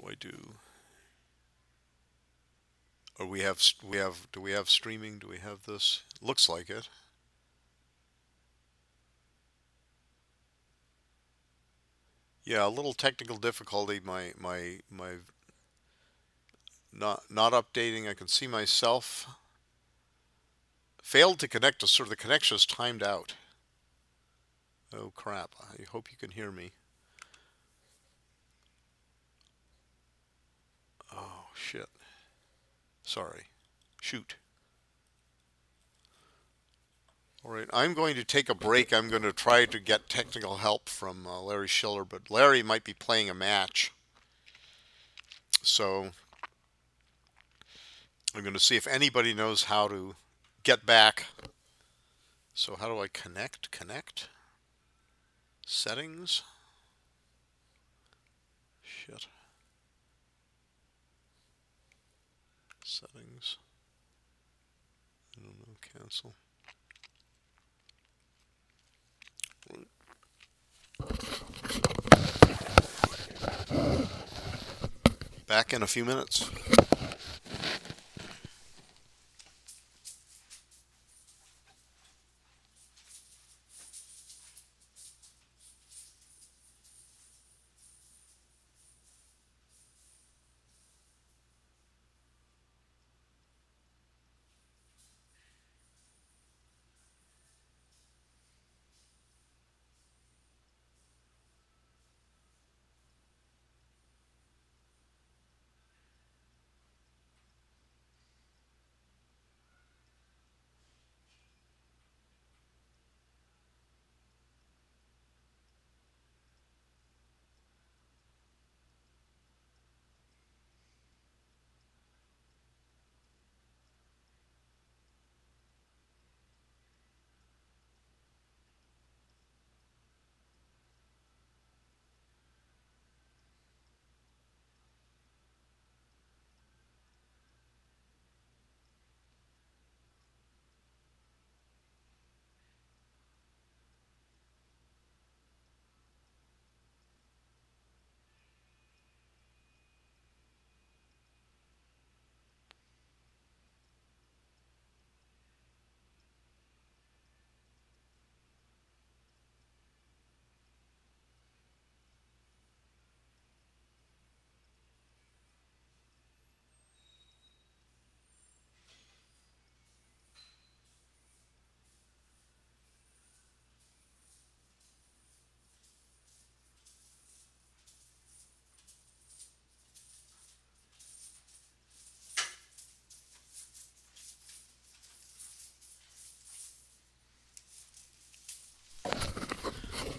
I do? Or do we have streaming? Do we have this? Looks like it. Yeah, a little technical difficulty. My not updating. I can see myself. Failed to connect to sort of the connection is timed out. Oh crap. I hope you can hear me. Oh shit. Sorry. Shoot. All right, I'm going to take a break. I'm going to try to get technical help from Larry Shiller, but Larry might be playing a match. So I'm going to see if anybody knows how to get back. So how do I connect? Connect? Settings? Shit. Settings. I don't know. Cancel. Back in a few minutes.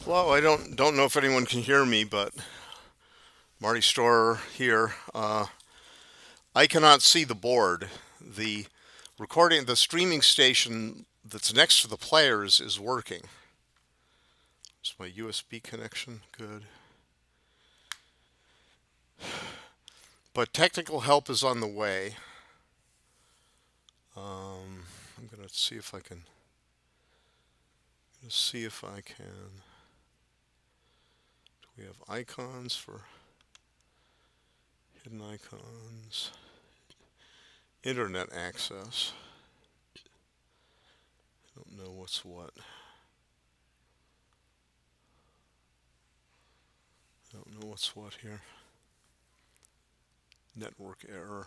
Well, I don't know if anyone can hear me, but Marty Storer here. I cannot see the board. The the streaming station that's next to the players is working. Is my USB connection good? But technical help is on the way. I'm gonna see if I can. See if I can. Do we have icons for hidden icons? Internet access. I don't know what's what. I don't know what's what here. Network error.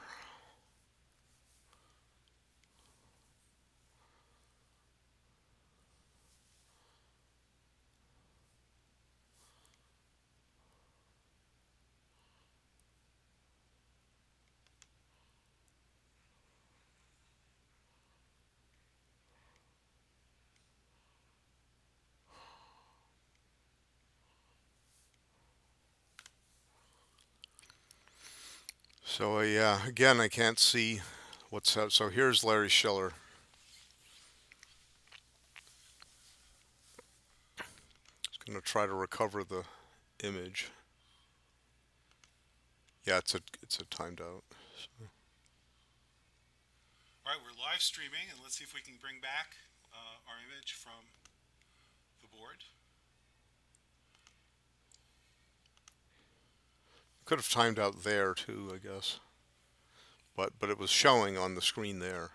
So yeah, again, I can't see what's up. So here's Larry Schiller. He's going to try to recover the image. Yeah, it's a timed out. So. All right, we're live streaming, and let's see if we can bring back our image from the board. Could have timed out there too, I guess. But it was showing on the screen there.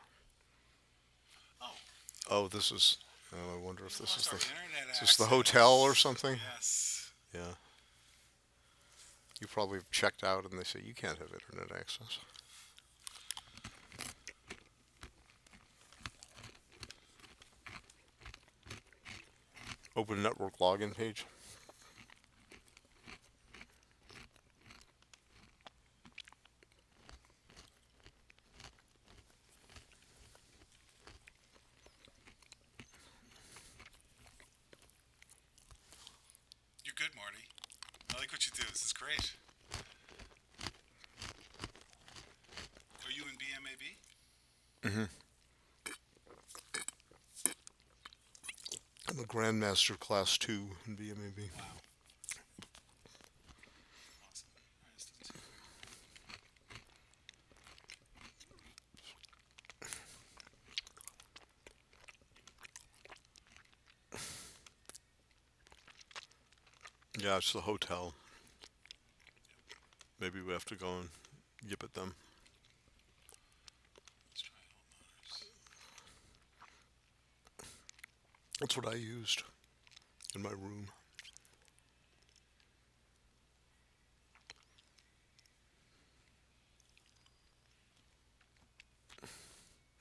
Oh, Oh, this is. Oh, I wonder if we've this is lost our the. internet Is this the hotel or access. something? Yes. Yeah. You probably have checked out and they say you can't have internet access. Open network login page. You're good, Marty. I like what you do. This is great. Are you in BMAB? Hmm. I'm a Grandmaster Class 2 in BMAB. Wow. Awesome. Excellent. Yeah, it's the hotel. Maybe we have to go and yip at them. Let's try all motors. That's what I used in my room.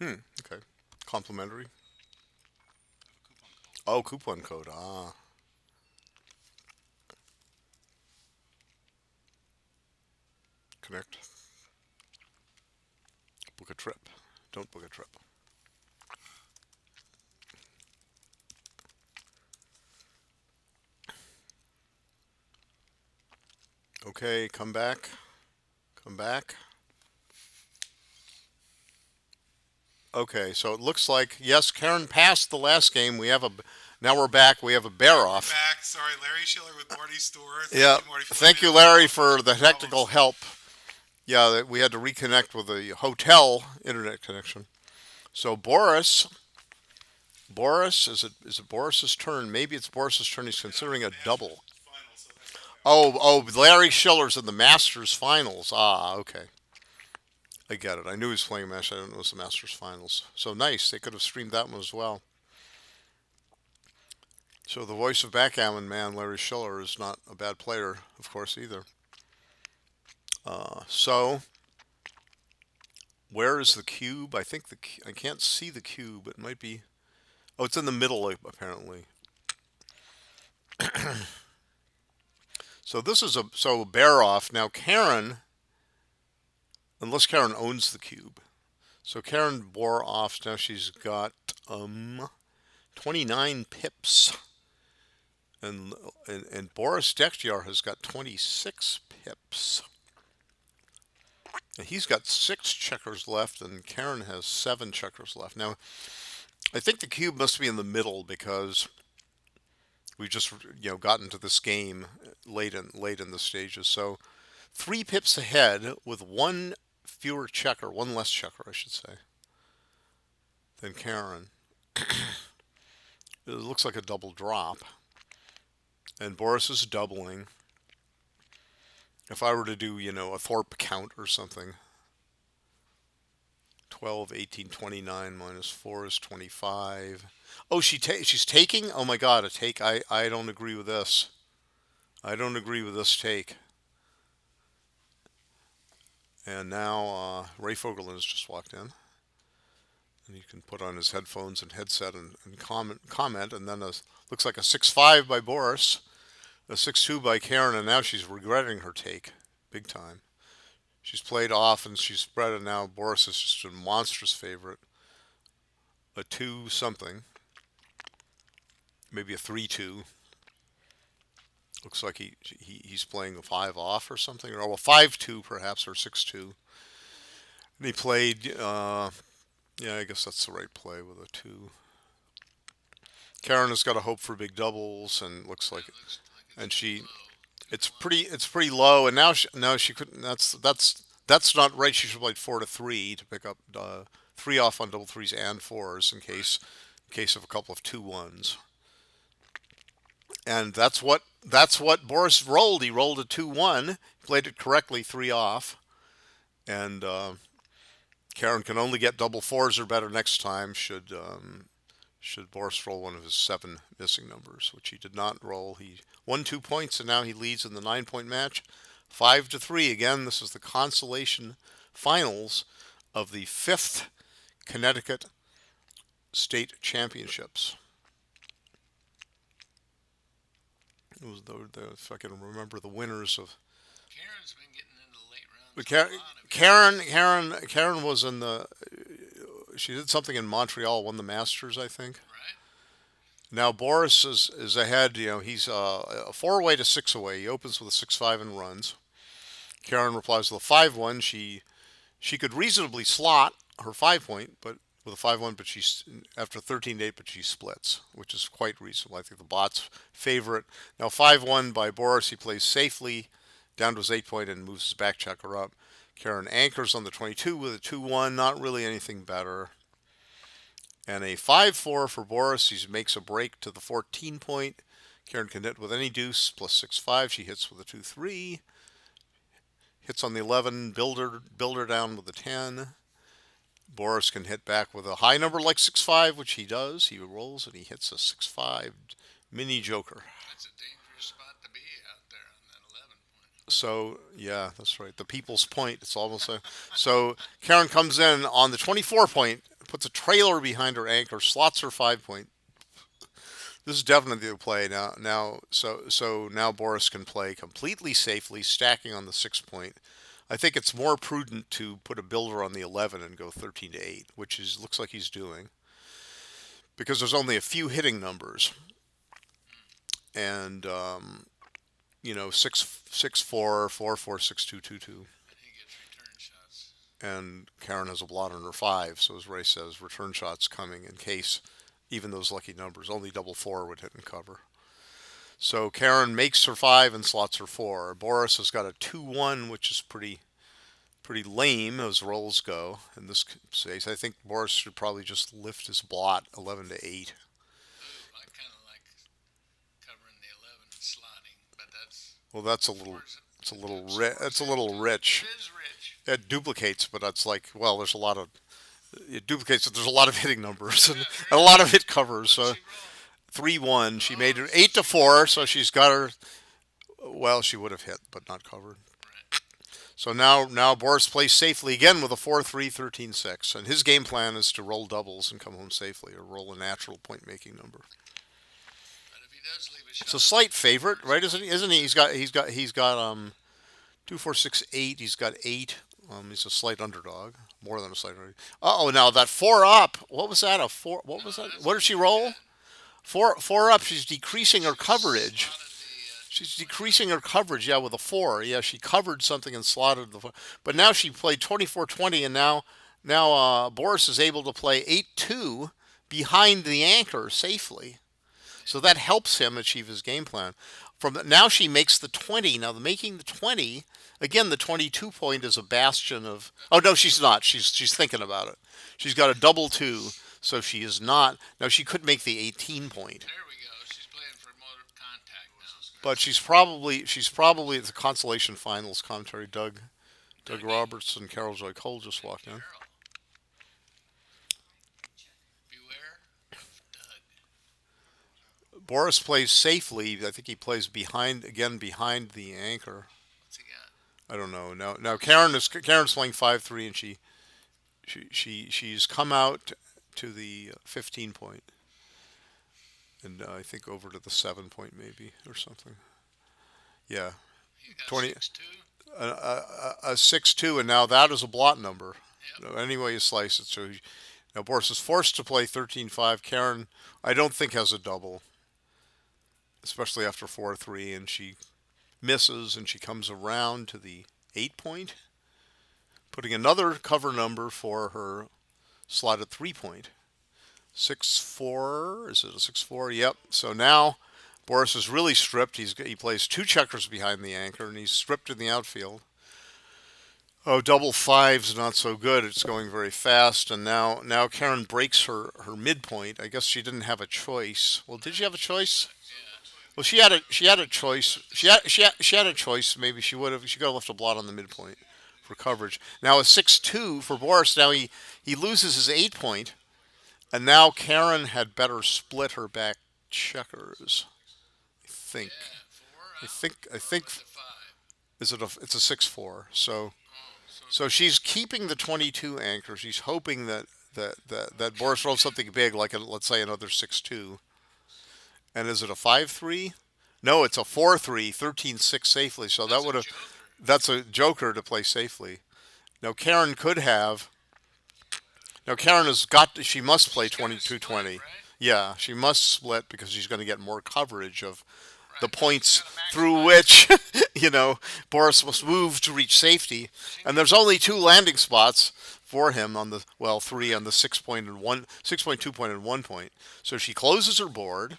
Okay. Complimentary. I have a coupon code. Oh, coupon code. Ah. Connect. Book a trip. Don't book a trip. Okay, come back. Come back. Okay, so it looks like yes, Karen passed the last game. We have a now we're back. We have a All bear right, we're off. back. Sorry, Larry Schiller with Marty Store. Yeah. Thank you, Marty, for letting Thank me you, know there's Larry, no for the technical problems. help. Yeah, that we had to reconnect with the hotel internet connection. So Boris, is it Boris's turn? Maybe it's Boris's turn. He's They're not in considering the a double. Masters final, so that's okay. Oh, Larry Schiller's in the Masters finals. Ah, okay. I get it. I knew he was playing a match. I didn't know it was the Masters finals. So nice. They could have streamed that one as well. So the voice of Backgammon man, Larry Schiller, is not a bad player, of course, either. So where is the cube? I think I can't see the cube. It might be. Oh, it's in the middle apparently. So this is a bear off now. Karen, unless Karen owns the cube. So Karen bore off. Now she's got 29 pips, and and Boris Dakhtyar has got 26 pips. And he's got 6 checkers left, and Karen has 7 checkers left. Now I think the cube must be in the middle because we've just gotten to this game late in the stages. So 3 pips ahead with one fewer checker, one less checker, I should say, than Karen. It looks like a double drop, and Boris is doubling. If I were to do, a Thorpe count or something, 12, 18, 29 minus 4 is 25. Oh, she's taking? Oh my God, a take. I don't agree with this. I don't agree with this take. And now Ray Fogerlin has just walked in. And he can put on his headphones and headset and comment. And then looks like a 6-5 by Boris, a 6-2 by Karen, and now she's regretting her take big time. She's played off and she's spread it now. Boris is just a monstrous favorite. A 2 something, maybe a 3-2. Looks like he's playing a 5 off or something, or a 5-2 perhaps, or 6-2. And he played, yeah, I guess that's the right play with a 2. Karen has got a hope for big doubles, and looks like, and it's pretty low, and now she couldn't. That's not right. She should have played 4-3 to pick up 3 off on double threes and fours in case of a couple of 2-1s. And that's what that's what Boris rolled. He rolled a 2-1, played it correctly, three off, and Karen can only get double fours or better next time should Boris roll one of his seven missing numbers, which he did not roll. He won 2 points, and now he leads in the 9 point match, 5-3. Again, this is the consolation finals of the fifth Connecticut State Championships. It was if I can remember the winners of. Karen's been getting into the late rounds. But A lot of it. Karen was in the. She did something in Montreal, won the Masters, I think. Right? Now Boris is ahead. He's a four away to six away. He opens with a 6-5 and runs. Karen replies with a 5-1. She could reasonably slot her 5 point, but with a 5-1, but she's after 13-8, but she splits, which is quite reasonable. I think the bot's favorite. Now 5-1 by Boris. He plays safely down to his 8 point and moves his back checker up. Karen anchors on the 22 with a 2-1. Not really anything better. And a 5-4 for Boris. He makes a break to the 14 point. Karen can hit with any deuce plus 6-5. She hits with a 2-3. Hits on the 11. Builder down with a 10. Boris can hit back with a high number like 6-5, which he does. He rolls and he hits a 6-5 mini joker. That's a dangerous spot to be out there on that 11 point. So yeah, that's right. The people's point. It's almost a. So Karen comes in on the 24 point, puts a trailer behind her anchor, slots her 5 point. This is definitely the play now. So now Boris can play completely safely, stacking on the 6 point. I think it's more prudent to put a builder on the 11 and go 13-8, which is looks like he's doing because there's only a few hitting numbers, and 6-4, 4-4, 6-2, 2-2, And he gets return shots. and Karen has a blot on her 5. So as Ray says, return shots coming in case even those lucky numbers. Only double 4 would hit and cover. So Karen makes her 5 and slots her 4. Boris has got a 2-1, which is pretty lame as rolls go in this case. I think Boris should probably just lift his blot 11-8. Ooh, I kind of like covering the 11 and slotting, but that's Well, that's a little fours. it's a little That's it's fours a and little rich. It is rich. It duplicates, but that's like well, there's a lot of it duplicates. But there's a lot of hitting numbers and, Yeah, and a really. lot of hit covers. What'd So she roll? 3-1. She made Oh, it so eight to she did four. hit. So she's got her. Well, she would have hit, but not covered. Right. So now Boris plays safely again with a 4-3, 13-6, and his game plan is to roll doubles and come home safely, or roll a natural point making number. But if he does leave a It's a shot, slight it's favorite, fours. right? Isn't he? He's got 2, 4, 6, 8. He's got 8. He's a slight underdog, more than a slight underdog. Oh, now that 4 up. What was that? A 4? What No, was that? that's What did she pretty roll? good. Four up. She's decreasing her She coverage. slotted the She's 20. decreasing her coverage. Yeah, with a 4. Yeah, she covered something and slotted the 4. But now she played 24-20, and now Boris is able to play 8-2 behind the anchor safely. So that helps him achieve his game plan. Now she makes the 20. Now the making the 20 again. The 22 point is a bastion of. Oh no, she's not. She's thinking about it. She's got a double 2, so she is not. Now she could make the 18 point, There we go. She's playing for motor contact now. but she's probably at the consolation finals commentary. Doug Dougie, Roberts and Carol Joy Cole just walked in. Carol, beware of Doug. Boris plays safely. I think he plays behind the anchor. What's he got? I don't know. Now Karen's playing 5-3, and she's come out to the 15 point, and I think over to the 7 point maybe or something. Yeah, He's got 20 6-2. a 6-2, and now that is a blot number. Yep. Any way you slice it. Now Boris is forced to play 13-5. Karen, I don't think has a double, especially after 4-3, and she misses, and she comes around to the 8 point, putting another cover number for her slotted 3 point. 6-4. Is it a 6-4? Yep. So now Boris is really stripped. He plays two checkers behind the anchor, and he's stripped in the outfield. Oh, double five's not so good. It's going very fast, and now Karen breaks her midpoint. I guess she didn't have a choice. Well, did she have a choice? Yeah. Well, she had a choice. She had a choice. Maybe she could have left a blot on the midpoint for coverage. Now a 6-2 for Boris. Now he loses his 8 point, and now Karen had better split her back checkers. I think. Yeah, four I out. think. I Or think. with the five. Is it a? It's a 6-4. So Oh, so so she's keeping the 22 anchor. She's hoping that Boris rolls something big, like let's say another 6-2. And is it a 5-3? No, it's a 4-3, 13-6 safely. So that that's a would have joker. that's a joker to play safely. Now Karen could have. Now Karen has got. She must play She's got to twenty-two split, twenty. right? Yeah, she must split because she's going to get more coverage of the Right. She's points got to through maximize. which Boris must move to reach safety. She And may, there's only two landing spots for him on the three on the 6 point and 6.2 point and 1 point. So she closes her board.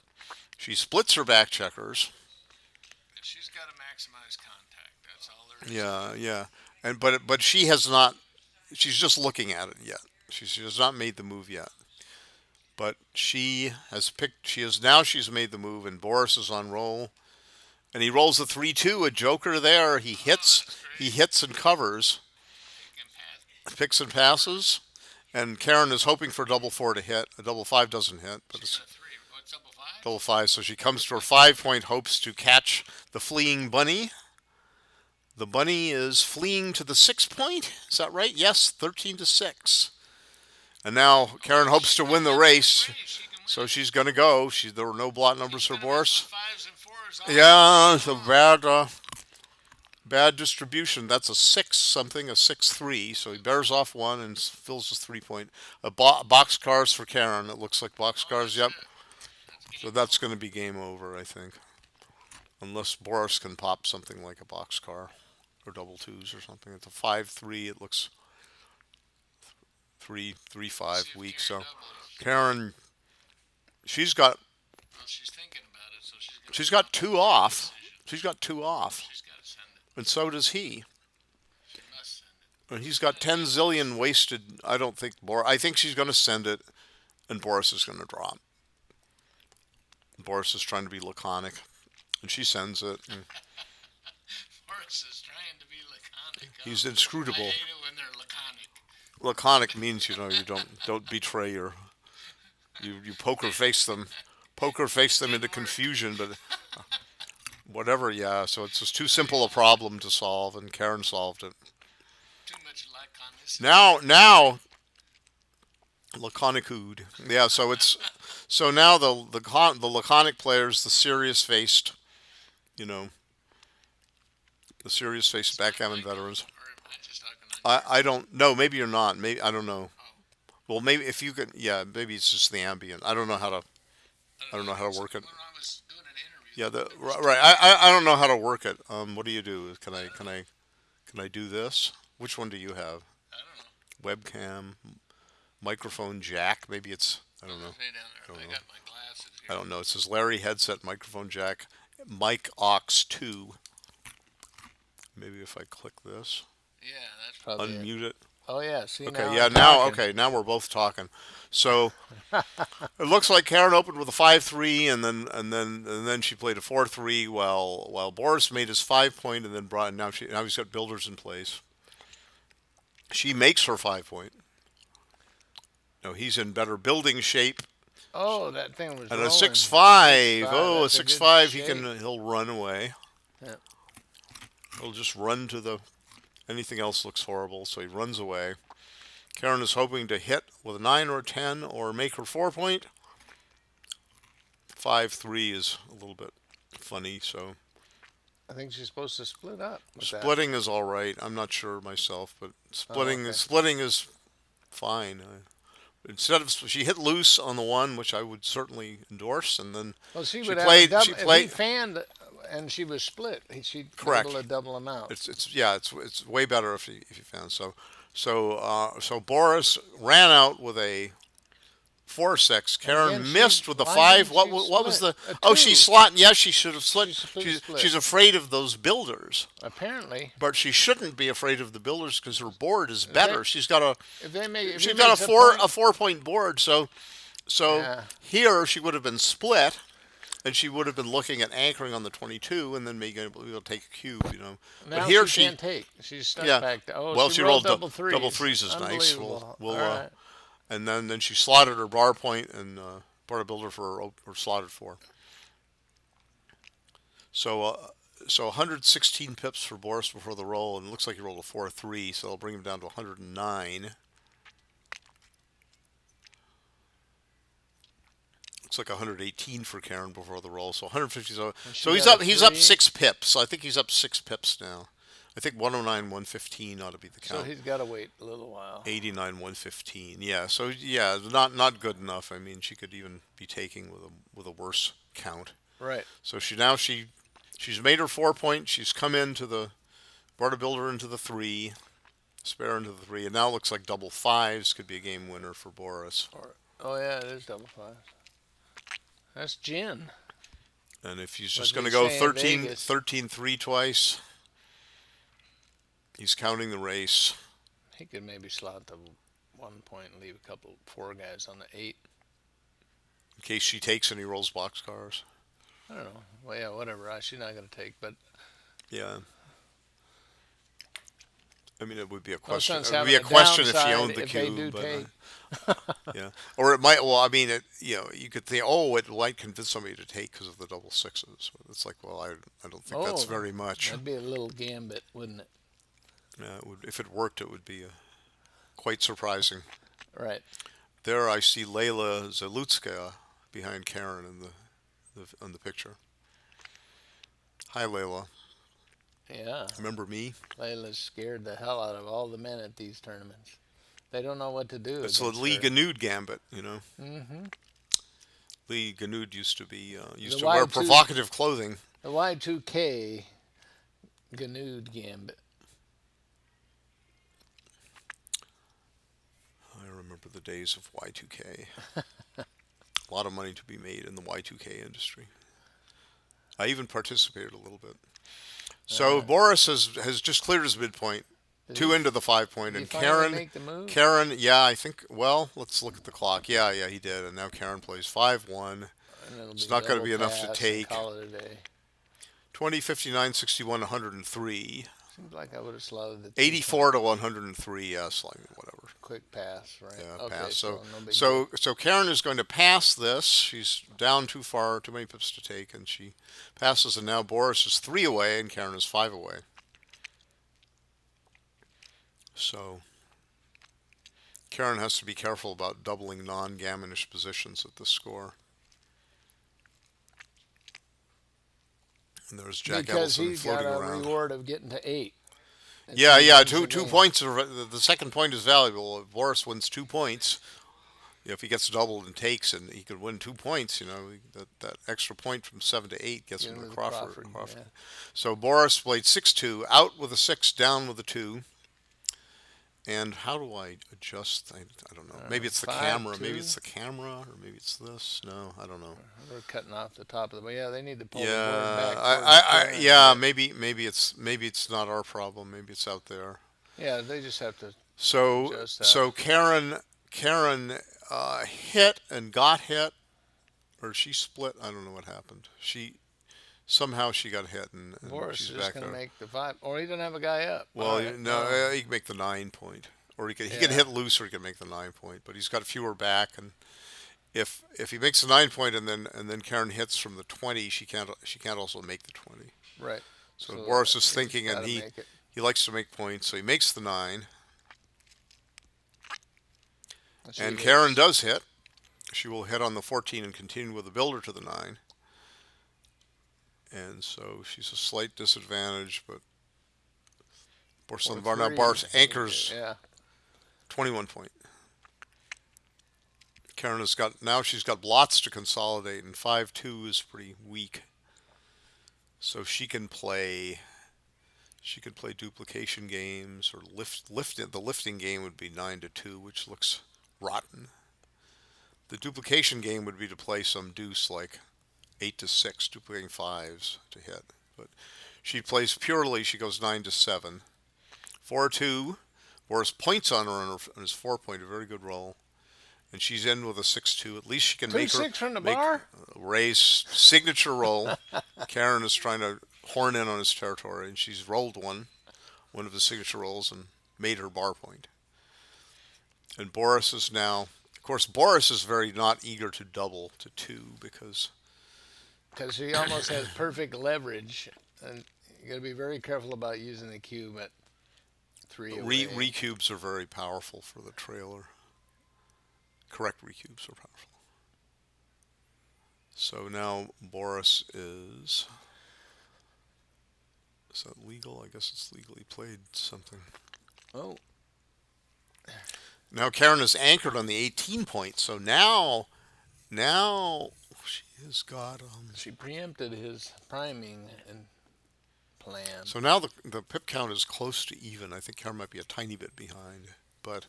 She splits her back checkers. and she's got to maximize contact. That's all there is to Yeah, it. yeah. But she has not. She's just looking at it yet. She has not made the move yet. But she has picked. She has now. She's made the move, and Boris is on roll, and he rolls a 3-2, a joker there. He Oh, hits. that's He great. hits and covers, Pick and pass. picks and passes, and Karen is hoping for double four to hit. A double five doesn't hit, but She's it's got a three. What's double five? double five. So she comes to her 5 point, hopes to catch the fleeing bunny. The bunny is fleeing to the 6 point. Is that right? Yes, 13-6. And now Karen Oh, hopes she's to got win the enough in the race, race. She can win so it. she's gonna go. There were no blot numbers She's for gonna mess with Boris. fives and fours all Yeah, day it's a long. bad distribution. That's a 6 something, a 6-3. So he bears off one and fills his 3 point. Box cars for Karen. It looks like box Oh, cars. that's Yep. it. That's So game that's over. going to be game over, I think, unless Boris can pop something like a box car or double twos or something. It's a 5-3. It looks 3-3-5 See if weak. Karen So doubles. Karen, she's got Well, she's thinking about it, so she's gonna she's come got up with two the right off. decision. She's got two off, She's got to send it. and so does he. She must send it. And he's got 10 zillion wasted. I don't think Boris. I think she's going to send it, and Boris is going to drop. Boris is trying to be laconic, and she sends it. And Boris is trying to be laconic. he's Oh, I inscrutable. hate it when they're laconic. Laconic means you don't betray your you poker face them Didn't into work. confusion. But whatever, yeah. So it's just too simple a problem to solve, and Karen solved it. Too much laconicity. Now laconicud. Yeah. So now the laconic players, you know, the serious faced It's not backgammon my goal, veterans. or am I just talking on I yours? don't know. Maybe you're not. Maybe I don't know. Oh, Well, maybe if you could, yeah. Maybe it's just the ambient. I don't know how to. I don't know how to work it. When I was doing an interview, Yeah, there was right. I don't know how to work it. What do you do? Can I do this? Which one do you have? I don't know. Webcam, microphone jack. Maybe it's. I don't know. Hey, down I there. don't I know. got my glasses I here. don't know. It says Larry headset, microphone jack, mic aux 2. Maybe if I click this, Yeah, that's probably it. unmute it. Oh yeah, see Okay, now yeah, I'm now talking. okay, now we're both talking. So it looks like Karen opened with a 5-3, and then she played a 4-3, while Boris made his 5 point, and then brought now he's got builders in place. She makes her 5 point. No, he's in better building shape. Oh, that thing was And a rolling. 6-5. 6-5. Oh, a That's a good 6-5. shape. He'll run away. Yeah. He'll just run to the. Anything else looks horrible, so he runs away. Karen is hoping to hit with a 9 or a 10 or make her 4 point. 5-3 is a little bit funny, so I think she's supposed to split up with that. splitting is all right. I'm not sure myself, but splitting okay. splitting is fine. Instead of she hit loose on the one, which I would certainly endorse, and then Well, she she would played. have a She double. If played he fanned and she was split, she'd be correct. able to double amount. It's way better if you found so Boris ran out with a 4-6. Karen Again, missed with the why 5. didn't What was split? the? A Oh, 2. she slot. Yes, she should have She split. should have She's split. she's afraid of those builders, Apparently, but she shouldn't be afraid of the builders because her board is if better. if She's he got makes a a point, 4 point board. So yeah, here she would have been split, and she would have been looking at anchoring on the 22 and then maybe able to take a cube, But Now here she she, can't take. She's stuck yeah, back. Oh, well, she she rolled rolled double double threes. threes is nice. Unbelievable. All We'll right. and then she slotted her bar point and brought a builder for her slotted for. So so 116 pips for Boris before the roll, and it looks like he rolled a 4-3, so it'll bring him down to 109. Looks like 118 for Karen before the roll, so 150. And she So he's got up. a He's up three. 6 pips. I think he's up 6 pips now. I think 109, 115 ought to be the So count. he's got to wait a little while. 89, 115. Yeah. So yeah, not good enough. I mean, she could even be taking with a worse count. Right. So she's made her 4 point. She's come into the brought a builder into the three, spare into the three, and now it looks like double fives could be a game winner for Boris. Or oh yeah, it is double five. That's gin. And if he's Like just going they to go say in 13, Vegas. 13-3 twice, he's counting the race. He could maybe slot the 1 point and leave a couple four guys on the 8. In case she takes and he rolls boxcars. I don't know. Well, yeah, whatever. She's not going to take, but Yeah. I mean, it would be a no question. sense It would having be a a question if she downside owned the if they do cube, but take. yeah. Or it might. Well, I mean, you could think, oh, it might convince somebody to take because of the double sixes. But it's like, well, I don't think that's Oh, very much. that'd be a little gambit, wouldn't it? It would, if it worked, it would be quite surprising. Right. There, I see Layla Zalutskaya behind Karen in on the picture. Hi, Layla. Yeah. Remember me? Layla's scared the hell out of all the men at these tournaments. They don't know what to do. It's the against Lee her. Ganud gambit, Mm-hmm. Lee Ganud used to be used The to wear Y2 provocative clothing. The Y2K Ganud Gambit. I remember the days of Y2K. A lot of money to be made in the Y2K industry. I even participated a little bit. So Boris has just cleared his midpoint, Did two he, into the 5 point, did he and finally make the move? Karen, yeah, I think. Well, let's look at the clock. Yeah, he did, and now Karen plays 5-1. And it'll It's be not going to double be enough to pass and take. call it a day. 20, 59, 61, 103. Seems like I would have slotted the 84 to 103. Yes, like whatever. quick pass, right? Yeah, Okay, pass. So, no big deal. so Karen is going to pass this. She's down too far, too many pips to take, and she passes. And now Boris is 3 away, and Karen is 5 away. So Karen has to be careful about doubling non-gammonish positions at this score. And there's Jack Because Edelson he's got floating a around. reward of getting to 8. It's Yeah, two games two a two game. points. The second point is valuable. If Boris wins 2 points, if he gets doubled and takes, and he could win 2 points, that extra point from 7 to 8 gets Get him him to to Crawford. Crawford, yeah. So Boris played 6-2, out with a 6, down with a 2. And how do I adjust? I don't know. Maybe it's the 5, camera. 2. Maybe it's the camera, or maybe it's this. No, I don't know. We're cutting off the top of the. But yeah, they need to pull the Yeah, board back. towards yeah. Karen. Maybe it's not our problem. Maybe it's out there. Yeah, they just have to So adjust that. so Karen hit and got hit, or she split. I don't know what happened. Somehow she got hit, and Boris she's is just back going to there. make the 5, or he doesn't have a guy up. Well, All right, no, he can make the 9 point, or he can Yeah. hit loose, or he can make the 9 point. But he's got fewer back, and if he makes the 9 point and then Karen hits from the 20, she can't also make the 20. Right. So Boris is he's thinking, and gotta he make it. he likes to make points, so he makes the 9, She and hits. Karen does hit. She will hit on the 14 and continue with the builder to the 9. And so she's a slight disadvantage, but Boris on the bar now. 4-3. Boris anchors Yeah. 21 point. Karen she's got blots to consolidate, and 5-2 is pretty weak. So she can play duplication games, or the lifting game would be 9-2, which looks rotten. The duplication game would be to play some deuce like 8-6, duplicating 5s to hit. But she plays purely, she goes 9-7. 4-2, Boris points on her on his 4 point, a very good roll. and she's in with a 6-2. At least she can Two make her six from the make bar. a race signature roll. Karen is trying to horn in on his territory, and she's rolled one of his signature rolls, and made her bar point. And Boris is now, of course, Boris is very not eager to double to 2 because Because she almost has perfect leverage, and you got to be very careful about using the cube at 3 away. recubes are very powerful for the trailer. Correct recubes are powerful. So now Boris is that legal? I guess it's legally played something. Oh, Now Karen is anchored on the 18 point. So now she has got she preempted his priming and plan. so now the pip count is close to even. I think Karen might be a tiny bit behind, but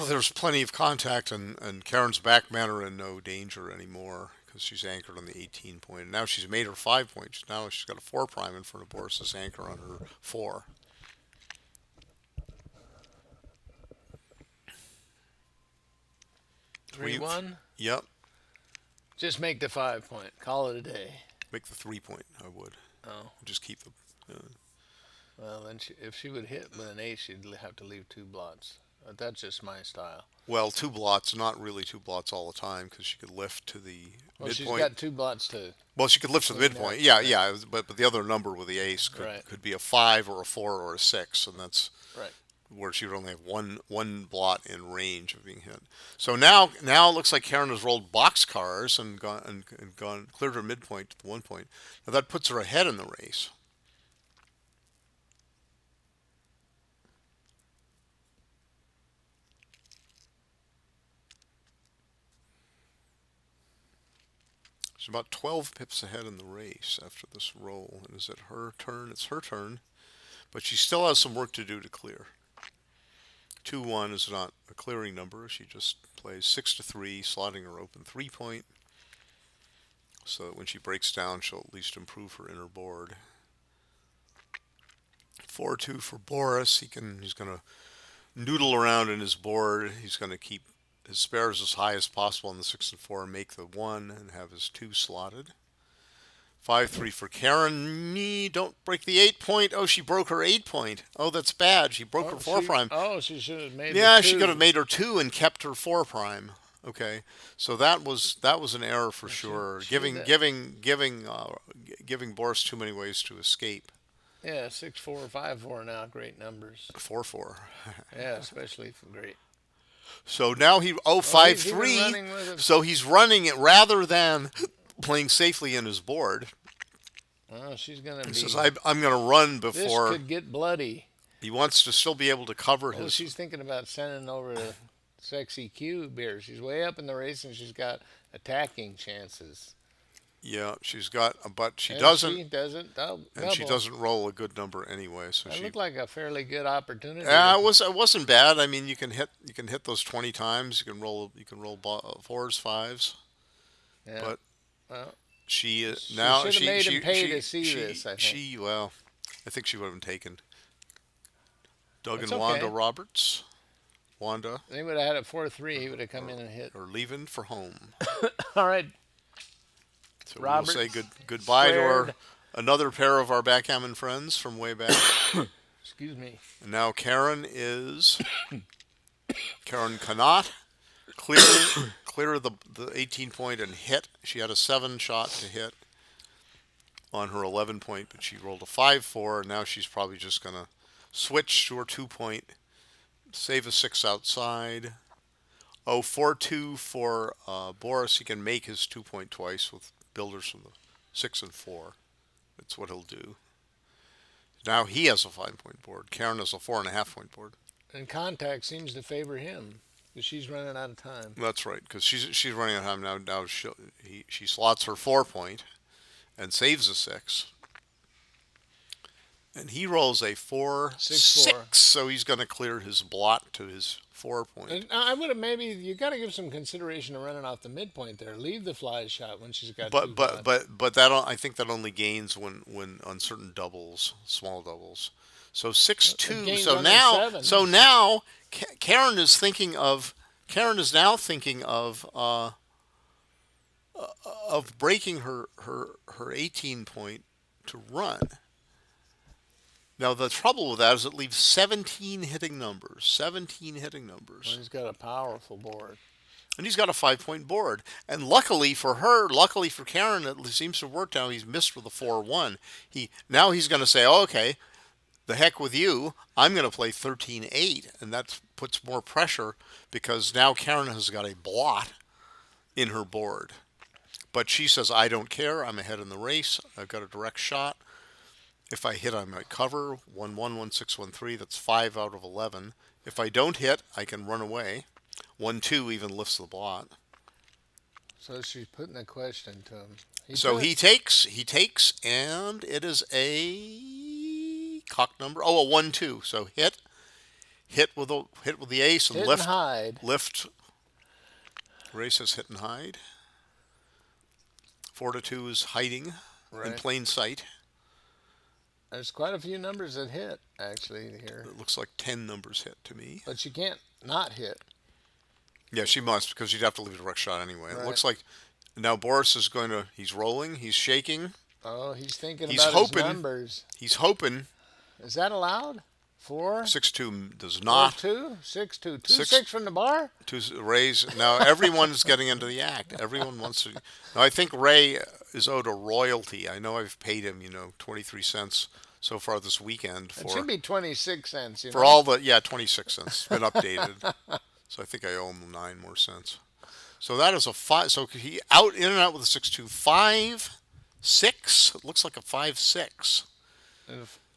there's plenty of contact, and Karen's backmen are in no danger anymore because she's anchored on the 18 point. And now she's made her 5 points. Now she's got a 4 prime in front of Boris's anchor on her 4. 3-1. Yep. Just make the 5 point. Call it a day. Make the 3 point. I would Oh, just keep the. well, then if she would hit with an ace, she'd have to leave 2 blots. That's just my style. Well, 2 blots, not really 2 blots all the time, because she could lift to the Well, she's midpoint. got 2 blots too. Well, she could lift to the Clean midpoint. out. Yeah, yeah. But the other number with the ace could Right. could be a 5 or a 4 or a 6, and that's Right. where she would only have one blot in range of being hit. So now it looks like Karen has rolled boxcars and gone cleared her midpoint to the 1 point. Now that puts her ahead in the race. She's about 12 pips ahead in the race after this roll. And is it her turn? It's her turn, but she still has some work to do to clear. 2-1 is not a clearing number. She just plays 6-3, slotting her open 3 point, so that when she breaks down, she'll at least improve her inner board. 4-2 for Boris. He's going to noodle around in his board. He's going to keep his spares as high as possible on the 6 and 4, and make the 1 and have his 2 slotted. 5-3 for Karen. Don't break the 8 point. Oh, she broke her 8 point. Oh, that's bad. She broke her 4 prime. Oh, she should have made. Yeah, the she two. could have made her 2 and kept her 4 prime. Okay, so that was an error for sure. Giving Boris too many ways to escape. Yeah, 6-4, 5-4 now. Great numbers. 4-4. Yeah, especially for great. So now he Well, 5-3. he's even running with a- So he's running it rather than playing safely in his board. Oh, she's gonna He be. says, I'm going to run This before. could get bloody. He wants to still be able to cover Oh, his. she's thinking about sending over a sexy cube here. She's way up in the race and she's got attacking chances. Yeah, she's got, but she And doesn't, She doesn't. Double. and she doesn't roll a good number anyway. So That she. looked like a fairly good opportunity. It wasn't bad. I mean, you can hit those 20 times. You can roll 4s, 5s. Yeah. But well, she she now should have she made she him pay she, to see she, this, I think. she well, I think she would have been taken. Doug That's and Wanda okay. Roberts. Wanda he would have had it 4-3. He would have come in and hit. are leaving for home. All right. So Roberts we'll say goodbye to our squared. another pair of our backgammon friends from way back. Excuse me. And now Karen cannot clear the 18 point and hit. She had a 7 shot to hit on her 11 point, but she rolled a 5-4, and now she's probably just going to switch to her 2 point, save a 6 outside. Oh, 4-2 for Boris. He can make his 2 point twice with builders from the 6 and 4. That's what he'll do. Now he has a 5 point board. Karen has a 4.5 point board. And contact seems to favor him because she's running out of time. That's right, because she's running out of time now. Now she slots her 4 point and saves a 6. And he rolls a 4-6, so he's going to clear his blot to his 4 point. And I would have maybe you got to give some consideration to running off the midpoint there. Leave the fly shot when she's got. two But blots. I think that only gains when on certain doubles, small doubles. So 6-2. gains So on the now sevens. Karen is thinking of Karen is now thinking of breaking her 18 point to run. Now the trouble with that is it leaves 17 hitting numbers. 17 hitting Well, numbers. he's got a powerful board. And he's got a 5 point board. And luckily for her, luckily for Karen, it seems to work now. He's missed with a 4-1. He's going to say, oh, okay, the heck with you. I'm going to play 13-8. And that puts more pressure because now Karen has got a blot in her board. But she says, I don't care. I'm ahead in the race. I've got a direct shot. If I hit, I might cover 1-1, 1-6, 1-3. That's 5 out of 11. If I don't hit, I can run away. 1-2 even lifts the blot. So she's putting a question to him. He takes, and it is a cock number. Oh, a 1-2. So hit with the ace and hit lift, and hide. lift. Ray says hit and hide. 4-2 is hiding in Right. plain sight. There's quite a few numbers that hit actually here, It looks like 10 numbers hit to me. but you can't not hit. Yeah, she must because you'd have to leave a direct shot anyway. It Right. looks like now Boris is going to. He's rolling. He's shaking. Oh, he's thinking He's about hoping. his numbers. He's hoping Is that allowed? 4, 6-2 does not. 2, 6-2, 2 Six- 6 from the bar. To raise. Now everyone's getting into the act. Everyone wants to. Now I think Ray is owed a royalty. I know I've paid him, 23 cents so far this weekend It should for be 26 cents. for all the 26 cents. It's been updated, so I think I owe him 9 more cents. So that is a 5. So he out in and out with a 6-2, 5-6. It looks like a 5-6.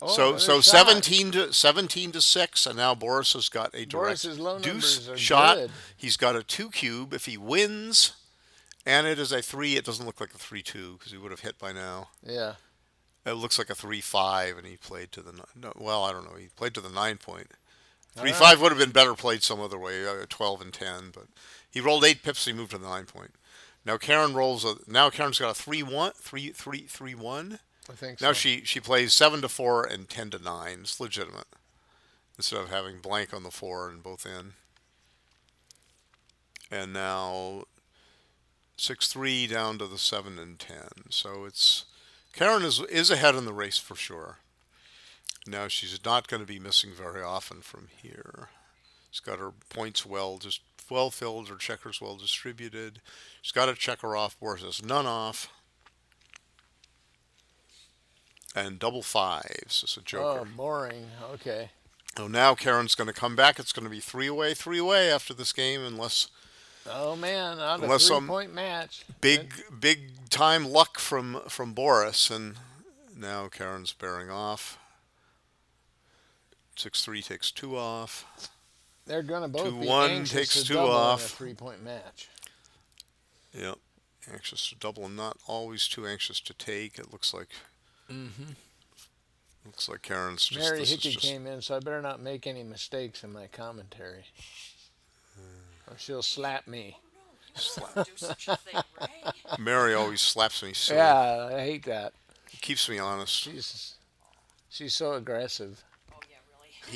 So there's shot. 17 to 6, and now Boris has got a direct Boris's low deuce numbers are shot. good. He's got a 2 cube if he wins, and it is a 3. It doesn't look like a 3-2 because he would have hit by now. Yeah. It looks like a 3-5, and he played to the no. Well, I don't know. He played to the 9 point. 3-5 would have been better played some other way, 12 and 10, but he rolled 8 pips. And he moved to the 9 point. Now Karen rolls a. Now Karen's got a 3-1, 3-1. I think so. Now she plays 7-4 and 10-9. It's legitimate instead of having blank on the 4 and both in. And now 6-3 down to the 7 and 10. So it's Karen is ahead in the race for sure. Now she's not going to be missing very often from here. She's got her points well filled, her checkers well distributed. She's got a checker off. Boris has none off. And double 5s is a joker. Oh, boring. Okay. Oh, now Karen's going to come back. It's going to be 3 away after this game, unless Oh man, out of Unless 3-point match. big time luck from Boris. And now Karen's bearing off. 6-3 takes 2 off. They're gonna both be 2-1 anxious takes to 2 double off. in a 3-point match. Yep, anxious to double, not always too anxious to take. It looks like. Looks like Karen's just. Mary this is Hickey just- came in, so I better not make any mistakes in my commentary, or she'll slap me. Do such a thing, Ray. Mary always slaps me. So Yeah, I hate that. it keeps me honest. She's so aggressive. Oh yeah,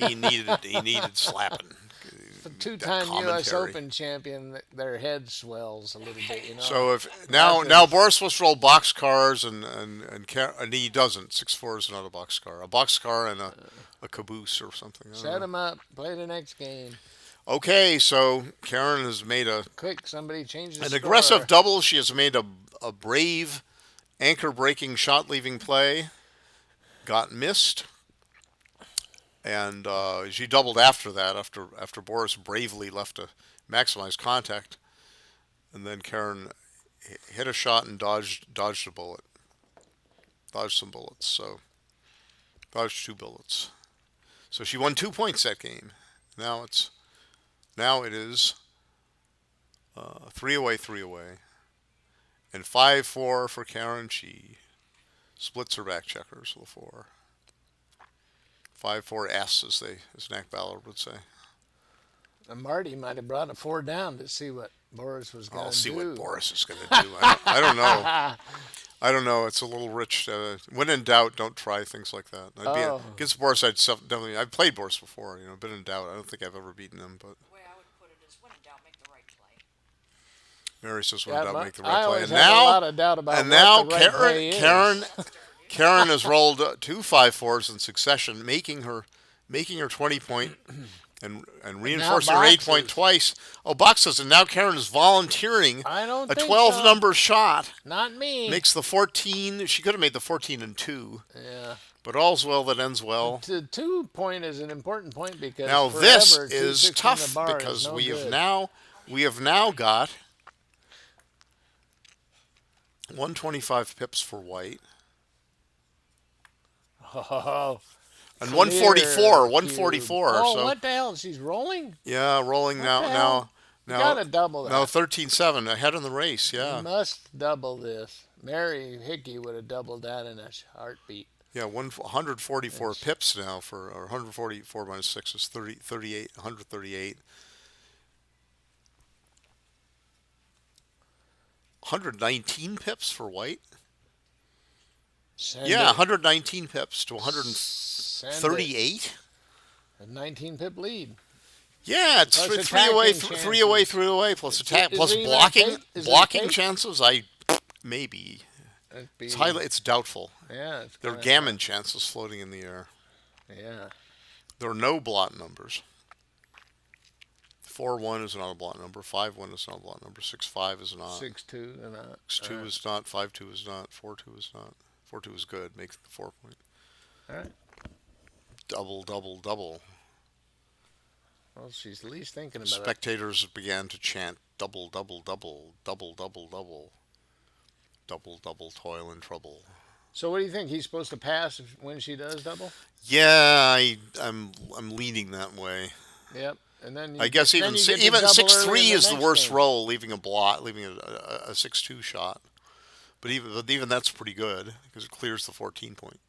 really. He needed slapping. The That two-time U.S. commentary. Open champion, their head swells a little bit. So if now Boris wants to roll box cars and he doesn't. 6-4 is not a box car. A box car and a caboose or something. I don't Set know. him up. Play the next game. Okay, so Karen has made Quick, somebody change the an score. aggressive double. She has made a brave anchor-breaking shot-leaving play. Got missed. And she doubled after that, after Boris bravely left to maximize contact. And then Karen hit a shot and dodged a bullet. Dodged some bullets, so dodged 2 bullets. So she won 2 points that game. Now it is 3 away. And 5-4 for Karen. She splits her back checkers with a 4. 5-4-S, as Knack Ballard would say. And Marty might have brought a 4 down to see what Boris was going I'll to see do. what Boris is going to do. I don't know. I don't know. It's a little rich. When in doubt, don't try things like that. Against Boris, I've played Boris before. Been in doubt. I don't think I've ever beaten him, but The way I would put it is, when in doubt, make the Mary says, "What Yeah, about make the I right play?" always And have a now, lot of doubt about and what now the right play Karen, is. Karen has rolled two 5-4s in succession, making her 20 point and Now reinforcing her 8 point boxes. twice. Oh, boxes, and now Karen is volunteering I don't a think 12 so. number shot. Not me. Makes the 14. She could have made the 14 and 2, Yeah. but all's well that ends well. The 2 point is an important point because Now this forever is 2-6 from the tough bar is because no we good. have now got 125 pips for white Oh, and clear 144, cube. 144. Oh, So what the hell? She's rolling? yeah, rolling What now the hell? You now gotta double that. now 13-7 ahead in the race. You Yeah, must double this. Mary Hickey would have doubled that in a heartbeat. yeah, 144 pips now for or 144 minus 6 is 38, 138. 119 pips for white. Send Yeah, it. 119 pips to Send it. 138. A 19 pip lead. Yeah, it's Plus three away, attacking three away, chances. 3 away, plus attack, Is plus there even a blocking, tape? Is there a blocking tape? chances. Maybe That'd be, it's doubtful. yeah, it's There are kinda gammon chances floating in the air. tough. Yeah. There are no blot numbers. 4-1 is not a blot number. 5-1 is not a blot number. 6-5 is not. 6-2 and 6-2 is not. 5-2 is not. 4-2 is not. 4-2 is good. Makes the 4 point. All right. Double, double, double. Well, she's at least thinking about it. Spectators began to chant double, double, double, double, double, double, double, double, toil and trouble. So what do you think? He's supposed to pass when she does double? Yeah, I'm leaning that way. Yep. And then I guess then even you get to even double 6-3 early in is the next worst game. roll, leaving a blot, leaving a 6-2 shot. But even that's pretty good because it clears the 14 point.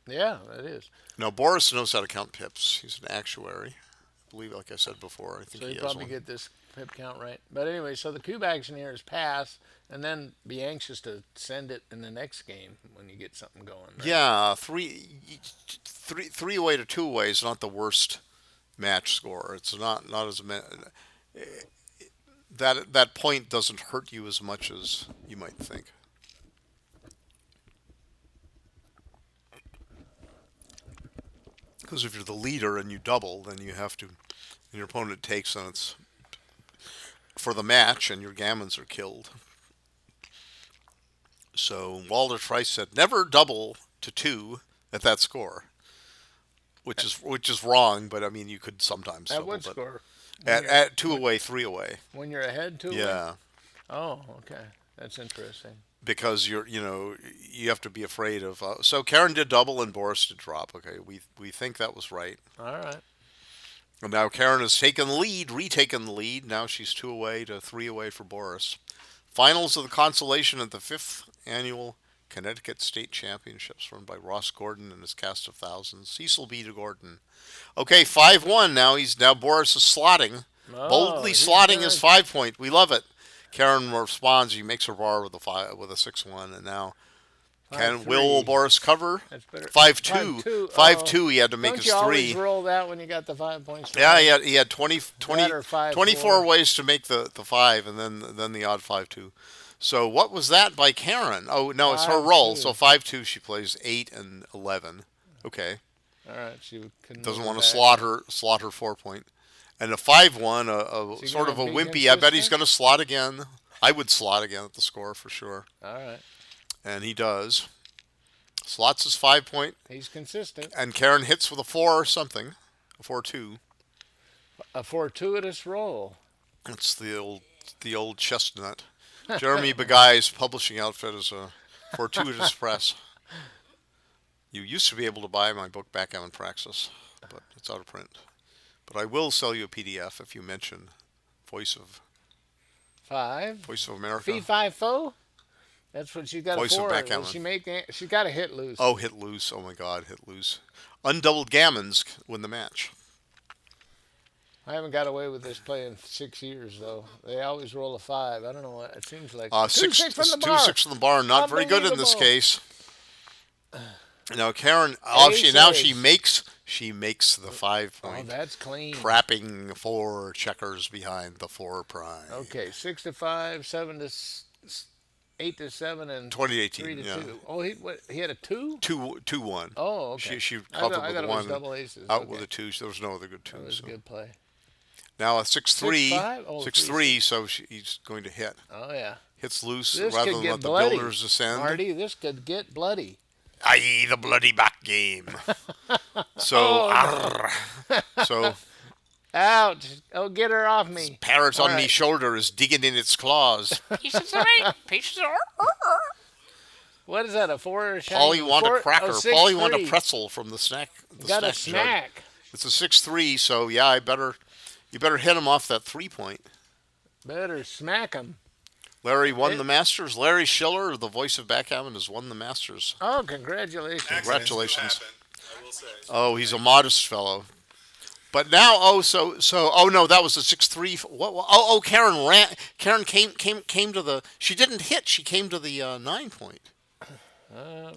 Yeah, that is. Now Boris knows how to count pips. He's an actuary. I believe, like I said before, I think So he you has probably one. get this pip count right. But anyway, so the cube action here is pass, and then be anxious to send it in the next game when you get something going. Right? Yeah, three away to 2 away is not the worst match score. It's not as that point doesn't hurt you as much as you might think. Because if you're the leader and you double, then you have to, and your opponent takes, and it's for the match, and your gammons are killed. So Walter Trice said, never double to 2 at that score, which is wrong. But I mean, you could sometimes At double. what But score? at 2 away, 3 away. When you're ahead, too? Yeah, Oh, okay. That's interesting. because you have to be afraid of. So Karen did double and Boris did drop. Okay, we think that was right. All right. And now Karen has taken the lead, retaken the lead. Now she's 2 away to 3 away for Boris. Finals of the Consolation at the 5th annual Connecticut State Championships, run by Ross Gordon and his cast of thousands. Cecil B. de Gordon. Okay, 5-1 now. Now Boris is slotting, boldly he's slotting gonna- his 5 point. We love it. Karen responds. He makes her bar with a 6-1, and now will 5-3. Boris cover? That's better. 5-2. 5-2. 5-2. He had to make Don't his you 3. always roll that when you got the 5 points? Yeah, he had 20, That or 5-4. 24 ways to make the 5, and then the odd 5-2. So what was that by Karen? Oh, no, it's her roll. 5-2. So 5-2, she plays 8 and 11. Okay. All right. She couldn't Doesn't move want it to back. slot her 4 point. And a 5-1, Is he sort of a gonna be wimpy. I bet he's consistent? going to slot again. I would slot again at the score for sure. All right. And he does. Slots his 5 point, He's consistent. and Karen hits with a 4 or something. A 4-2. A fortuitous roll. It's the old chestnut. Jeremy Beguy's publishing outfit is a fortuitous press. You used to be able to buy my book Backgammon Praxis, but it's out of print. But I will sell you a PDF if you mention Voice of 5. America. Fee, 5, fo. That's what she got Voice of for. Will Backgammon. she make? She got to hit loose. Oh, hit loose. Oh my God, hit loose. Undoubled gammons win the match. I haven't got away with this play in 6 years though. They always roll a 5. I don't know what it seems like. 2-6 from the bar. 2-6 from the bar. Not very good in this Unbelievable. case. Now Karen, Ace, now ace. she makes she makes the 5 Oh, point, that's clean. trapping 4 checkers behind the 4 prime. Okay, 6 to 5, 8 to 7, and 2018, 3 to yeah. 2. Oh, he had a 2. 2-1. Oh, okay. She I covered thought, I with thought it was one, double aces. out Okay. with a 2. There was no other good That 2s. was So. a good play. Now a 6-3. 6-5? Oh, 6-3, so he's going to hit. Oh yeah. Hits loose This rather could than get let the bloody, builders ascend. Marty, this could get bloody. Aye, the bloody back game. So, so Ouch! Oh, get her off me. parrot All on me right. shoulder is digging in its claws. Pieces of eight. Pieces of. What is that? A 4 shiny? Polly want a cracker. Oh, Polly want a 6-3. pretzel from the snack. The Got a snack jug. snack. It's a 6-3, so yeah, you better hit him off that 3 point. Better smack him. Larry won the Masters. Larry Shiller, the voice of Backgammon, has won the Masters. Oh, congratulations. Accidents Congratulations. do happen, I will say. Oh, he's a modest fellow. But now, oh no, that was a 6-3. Oh, Karen came to the. She didn't hit. She came to the 9 point.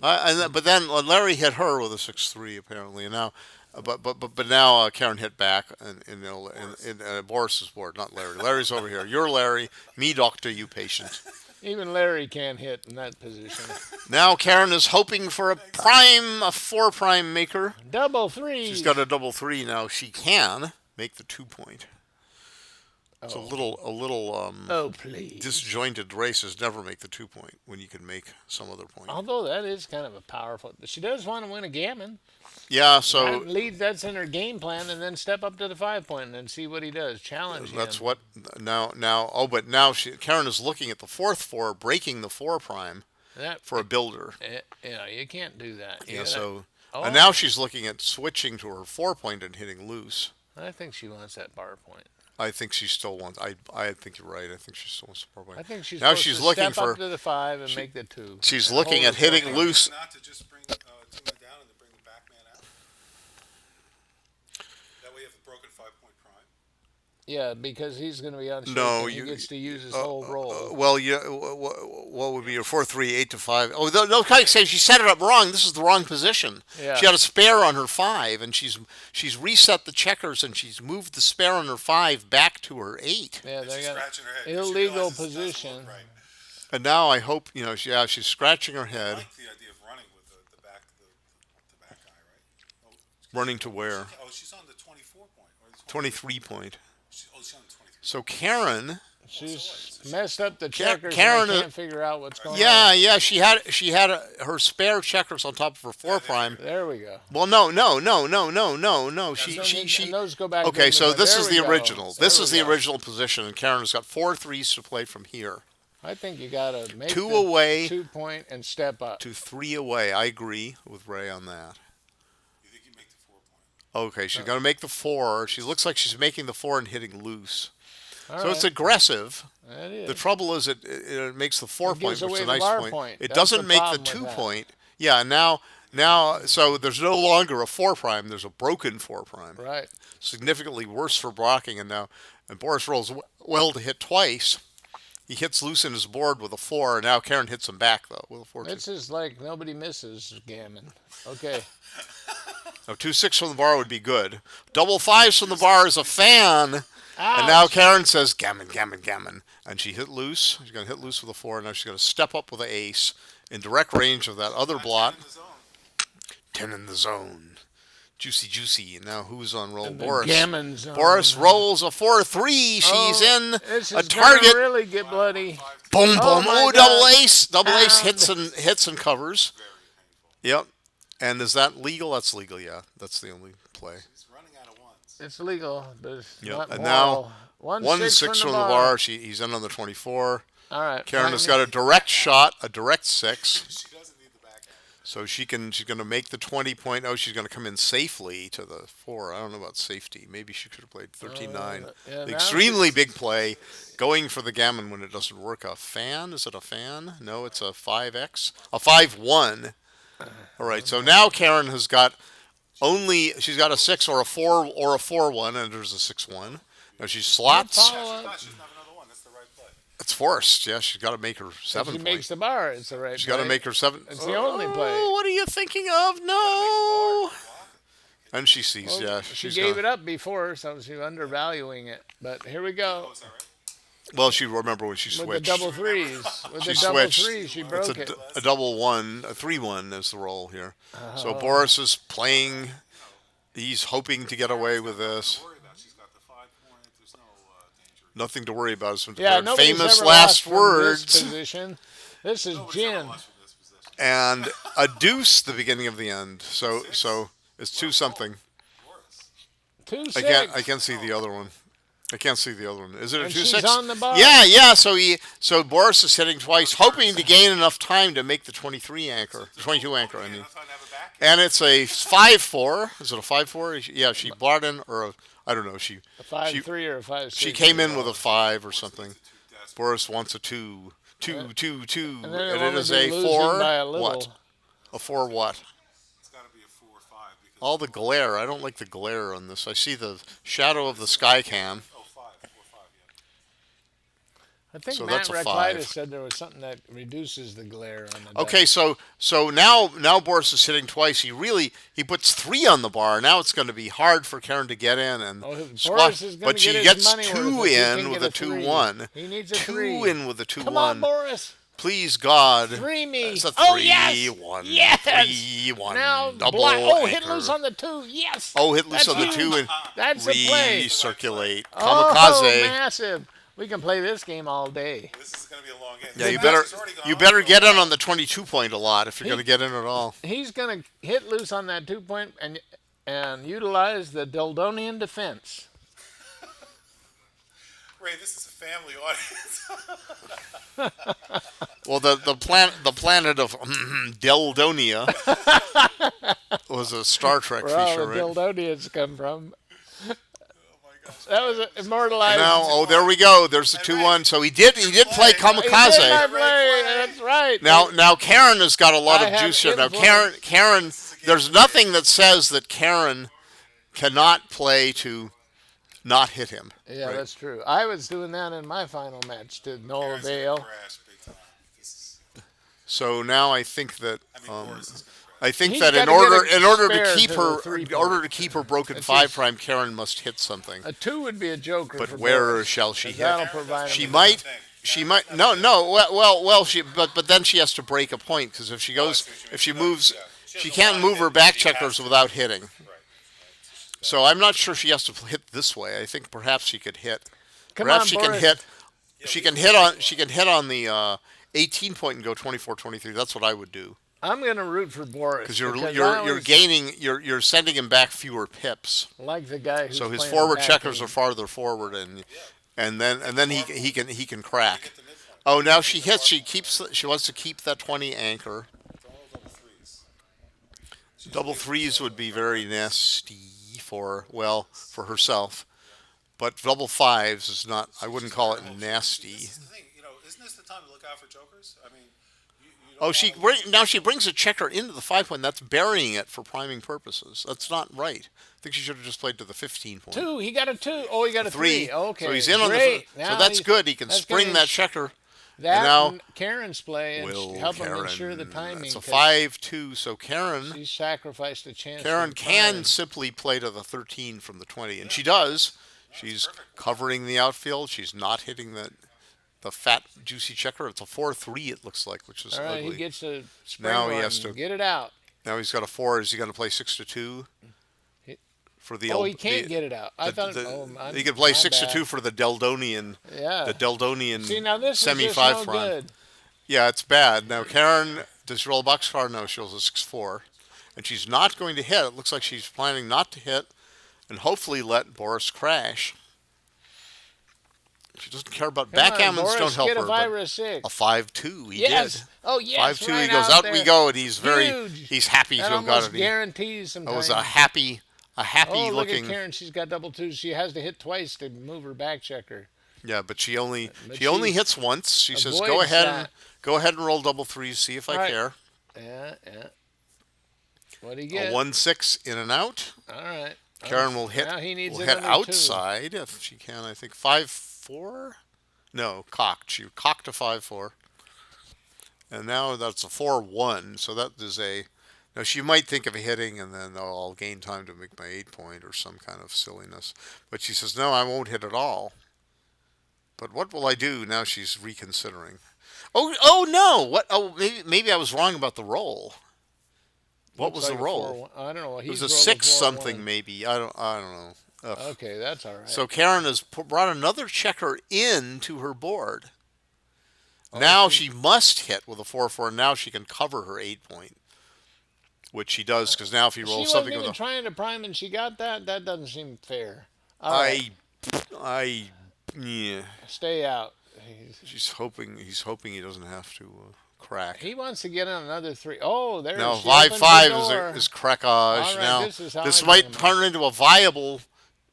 But then Larry hit her with a 6-3 apparently, and now, but now Karen hit back in Boris's board, not Larry. Larry's over here. You're Larry. Me, doctor. You patient. Even Larry can't hit in that position. Now Karen is hoping for a 4 prime maker. Double 3. She's got a double 3 now. She can make the 2 point. It's a little Oh, please. disjointed races never make the 2 point when you can make some other point. Although that is kind of a powerful. She does want to win a gammon. Yeah, so That's in her game plan, and then step up to the 5 point and then see what he does. Challenge that's him. what now. Oh, but now Karen is looking at the 4th 4, breaking the 4 prime That, for a builder. you can't do that. Yeah, so Oh. and now she's looking at switching to her 4 point and hitting loose. I think she wants that bar point. I think she still wants. I think you're right. I think she still wants the 4 point. I think she's now supposed she's to looking step for. up to the 5 and make the 2. She's And looking hold at the hitting 4 loose. Not to just bring tune it down and then bring the back man out. That way you have a broken 5 point prime. Yeah, because he's going to be on shape No, and he gets to use his whole roll. Well, what would be your 4-3, 8 to 5? Oh, no, kind of say she set it up wrong. This is the wrong position. Yeah. She had a spare on her 5, and she's reset the checkers, and she's moved the spare on her 5 back to her 8. Yeah, they She's got scratching her head. 'cause she illegal realizes it doesn't position. look right. And now I hope she's scratching her I head, like the idea of running with the back guy, right? running to where? Oh, she's on the 24 point or the 23 point. She's on the 23. So Karen. She's messed up the checkers Karen and is- they can't figure out what's going on. Yeah, she had her spare checkers on top of her 4 prime. There we go. Well, no. And those go back Okay, into so the- this there is we the go. original. There This we is the go. original position, and Karen has got 4 3s to play from here. I think you got to make 2 the away 2 point and step up. to 3 away. I agree with Ray on that. You think you make the 4 point? Okay, she's going to make the 4. She looks like she's making the 4 and hitting loose. All So right. it's aggressive. That is. The trouble is it makes the 4 It point, gives which is away a the nice bar point. point. It That's doesn't the make the problem with 2 that. point. Yeah, now, so there's no longer a 4 prime. There's a broken 4 prime. Right. Significantly worse for blocking, and Boris rolls well to hit twice. He hits loose in his board with a 4, and now Karen hits him back though with a 4. This is like nobody misses gammon. Okay. Now 2-6 from the bar would be good. Double 5s from the bar is a fan. And now Ouch. Karen says gammon, and she hit loose. She's gonna hit loose with a 4. Now she's gonna step up with an ace in direct range of that other blot. In the zone. 10 in the zone. Juicy. And now who's on roll? The Boris. gammon zone. Boris rolls a 4-3. She's in This a is target. gonna really get bloody. Boom, Oh boom. my Oh, God. double ace. Double ace Pound. hits and covers. Yep. And is that legal? That's legal, yeah. That's the only play. He's running out of ones. It's legal, but it's Yep. not And moral. now 1-6 from the bar. He's in on the 24. All right. Karen has got a direct shot, a direct 6. She doesn't need the backhand. So she's going to make the 20 point. Oh, she's going to come in safely to the 4. I don't know about safety. Maybe she could have played 13-9. yeah, now Extremely big play. Going for the gammon when it doesn't work. A fan? Is it a fan? No, it's a 5x. A 5-1. All right. So now Karen has got she's got a 6 or a 4 or a 4-1, and there's a 6-1. Now she slots. Follow She up. thought she'd have another one. That's the right play. It's forced. Yeah, she's got to make her If 7 she point. makes the bar, it's the right She's got to play. make her 7. It's the only play. Oh, what are you thinking of? No. And she sees, Well, yeah, she she's gave gonna. it up before, so she's undervaluing it. But here we go. Oh, is that right? Well, she remember when she With the switched. double threes. With She the double switched. threes, she It's broke it. a double one, a 3-1 is the roll here. So Oh. Boris is playing. He's hoping to get away with Nothing this. to worry about. She's got the 5 point. There's no danger. Nothing to worry about. Some Yeah, nobody's famous ever last lost from this words. position. This is Nobody's ever gin. lost from this position. And a deuce, the beginning of the end. So it's 2-something. Boris. 2-6. I can't see the other one. I can't see the other one. Is it a And 2-6? she's on the bar. Yeah. So Boris is hitting twice, hoping to gain enough time to make the 23 anchor, 22 anchor. I mean, Enough time to have a back. and it's a 5-4. Is it a 5-4? Yeah, she brought in, or I don't know. A 5-3 or a 5-6. She came in with a 5 or something. Too desperate. Boris wants a 2, 2, 2, 2, And then and it is a losing 4. by a little. What? A 4 what? It's got to be a 4 or 5 because All the glare. I don't like the glare on this. I see the shadow of the sky cam. oh 5, 4 5, yeah. I think So Matt that's a Reclitus 5. said there was something that reduces the glare on the Okay, so now Boris is hitting twice. He puts 3 on the bar. Now it's going to be hard for Karen to get in and Boris squat. is gonna But she get his gets money 2 worth if he in can with get a a 3. 2-1. He needs a 2 3. in with a 2-1. Come on, Boris. Please God. 3 me. That's a 3, Oh, yes. 1, Yes. 3, 1. Now, Double oh, hit anchor. loose on the 2. Yes. Oh, hit loose That's on the huge. 2 and That's a play. recirculate. Oh, Kamikaze. massive. We can play this game all day. This is going to be a long game. Yeah, The you match better has already gone you on better for a get in while. on the 22 point a lot if you're going to get in at all. He's going to hit loose on that 2 point and utilize the Dildonian defense. Ray, this is a family audience. Well, the planet of Deldonia was a Star Trek Where all feature, the right? Dildonians come from. Oh my gosh. That was immortalized. Now, oh, there we go. There's the 2-1. So he did play He did my Kamikaze. play. That's right. Now Karen has got a lot I of have juice here. Now influence. Karen, there's nothing that says that Karen cannot play to not hit him. Yeah, right? that's true. I was doing that in my final match to no Karen's gonna avail. crash big time. This is, So now I think that I mean, Boris is going to crash. I think He's that in gotta order get a in order to spare keep to her the 3 in order to keep her broken That's 5 his- prime, Karen must hit something. A 2 would be a joker. But for where Boris, shall she 'cause hit? That'll provide She him might. thing. She might. No. Well. But then she has to break a point because if she goes, if she moves, she can't move her back checkers without hitting. Right. So I'm not sure she has to hit this way. I think perhaps she could hit. Come Perhaps on, she Boris. can hit. She can hit on. She can hit on the 18 point and go 24-23. That's what I would do I'm going to root for Boris because you're I you're always gaining. You're sending him back fewer pips. like the guy who's So his playing forward the checkers are backhand. farther forward, and then he can crack. Get the midpoint. Oh, now she hits. She keeps. She wants to keep that 20 anchor. It's all double threes. Double threes would be very nasty for herself, but double fives is not. I wouldn't call it nasty. This is the thing, isn't this the time to look out for jokers? I mean, you Oh, don't now she brings a checker into the 5 point. That's burying it for priming purposes. That's not right. I think she should have just played to the 15 point. 2. He got a 2. Oh, he got a 3. 3. Okay. So he's in on Great. the. Now So that's he's- good. He can that's spring gonna that checker. That now- and Karen's play and Will help him Karen? make sure the timing. It's a 'cause 5-2. So Karen. She sacrificed a chance. Karen for can time. simply play to the 13 from the 20, and she does. She's covering the outfield. She's not hitting the fat, juicy checker. It's a 4-3, it looks like, which is All right, ugly. he gets a spring Now he one. has to- Get it out. Now he's got a 4. Is he going to play 6-2 for the? Oh, he can't get it out. I thought. He could play my 6-2 bad. for the Deldonian. Yeah. The Deldonian See, now this is just semi-5 no front. good. Yeah, it's bad. Now Karen, does she roll a boxcar? No, she rolls a 6-4, and she's not going to hit. It looks like she's planning not to hit, and hopefully let Boris crash. She doesn't care about Come on, backgammons. Boris, Don't help get her. a 5 but or a 6. a 5-2, he Yes. did. Oh, yes. 5-2, right he goes out. We there. go, and he's Huge. he's happy That to have got almost it. guarantees some It was time. a happy Oh, look looking. at Karen. She's got double 2s. She has to hit twice to move her back checker. Yeah, but she only But only she hits once. She says, avoids "Go ahead that. go ahead and roll double 3s. See if I Right. care." Yeah. What do you A get? 1-6 in and out. All right. Karen will hit. Now he needs will hit another 2. outside if she can. I think 5-4. No, cocked. She cocked a 5-4, and now that's a 4-1. So that is Now she might think of hitting, and then I'll gain time to make my 8 point or some kind of silliness. But she says, no, I won't hit at all. But what will I do? Now she's reconsidering. Oh no! What? Oh, maybe I was wrong about the roll. What Looks was the like a roll? 4-1. I don't know. It was He's a rolled a 6 4-1. something maybe. I don't know. Ugh. Okay, that's all right. So Karen has brought another checker into her board. Oh, Now she must hit with a 4-4. Now she can cover her 8 point, which she does because now if he she rolls wasn't something even with a, trying to prime, and she got that. That doesn't seem fair. All right, I, yeah. stay out. He's hoping he doesn't have to crack. He wants to get on another 3. Oh, there. Now she 5 opened 5 the door. is crackage. All right, Now this is how this I might bring him turn into a viable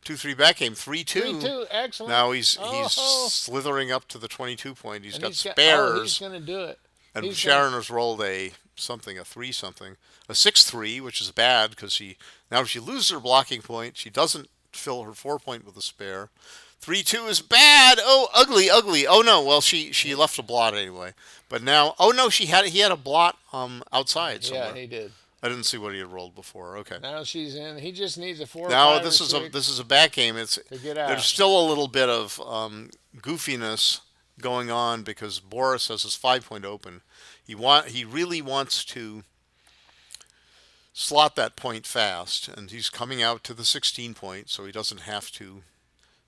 2-3 back game. 3-2. 3-2, excellent. Now he's Oh, slithering up to the 22 point. He's and got he's he's spares, going to do it. and he's Sharon has rolled a 3 something, a 6-3, which is bad because if she loses her blocking point, she doesn't fill her 4 point with a spare. 3-2 is bad. Oh, ugly, ugly. Oh no. Well, she left a blot anyway. But now, oh no, he had a blot outside somewhere. Yeah, he did. I didn't see what he had rolled before. Okay. Now she's in. He just needs a 4. Now 5 this or is 6 this is a back game. It's to get out. there's still a little bit of goofiness going on because Boris has his 5 point open. He really wants to slot that point fast, and he's coming out to the 16 point, so he doesn't have to.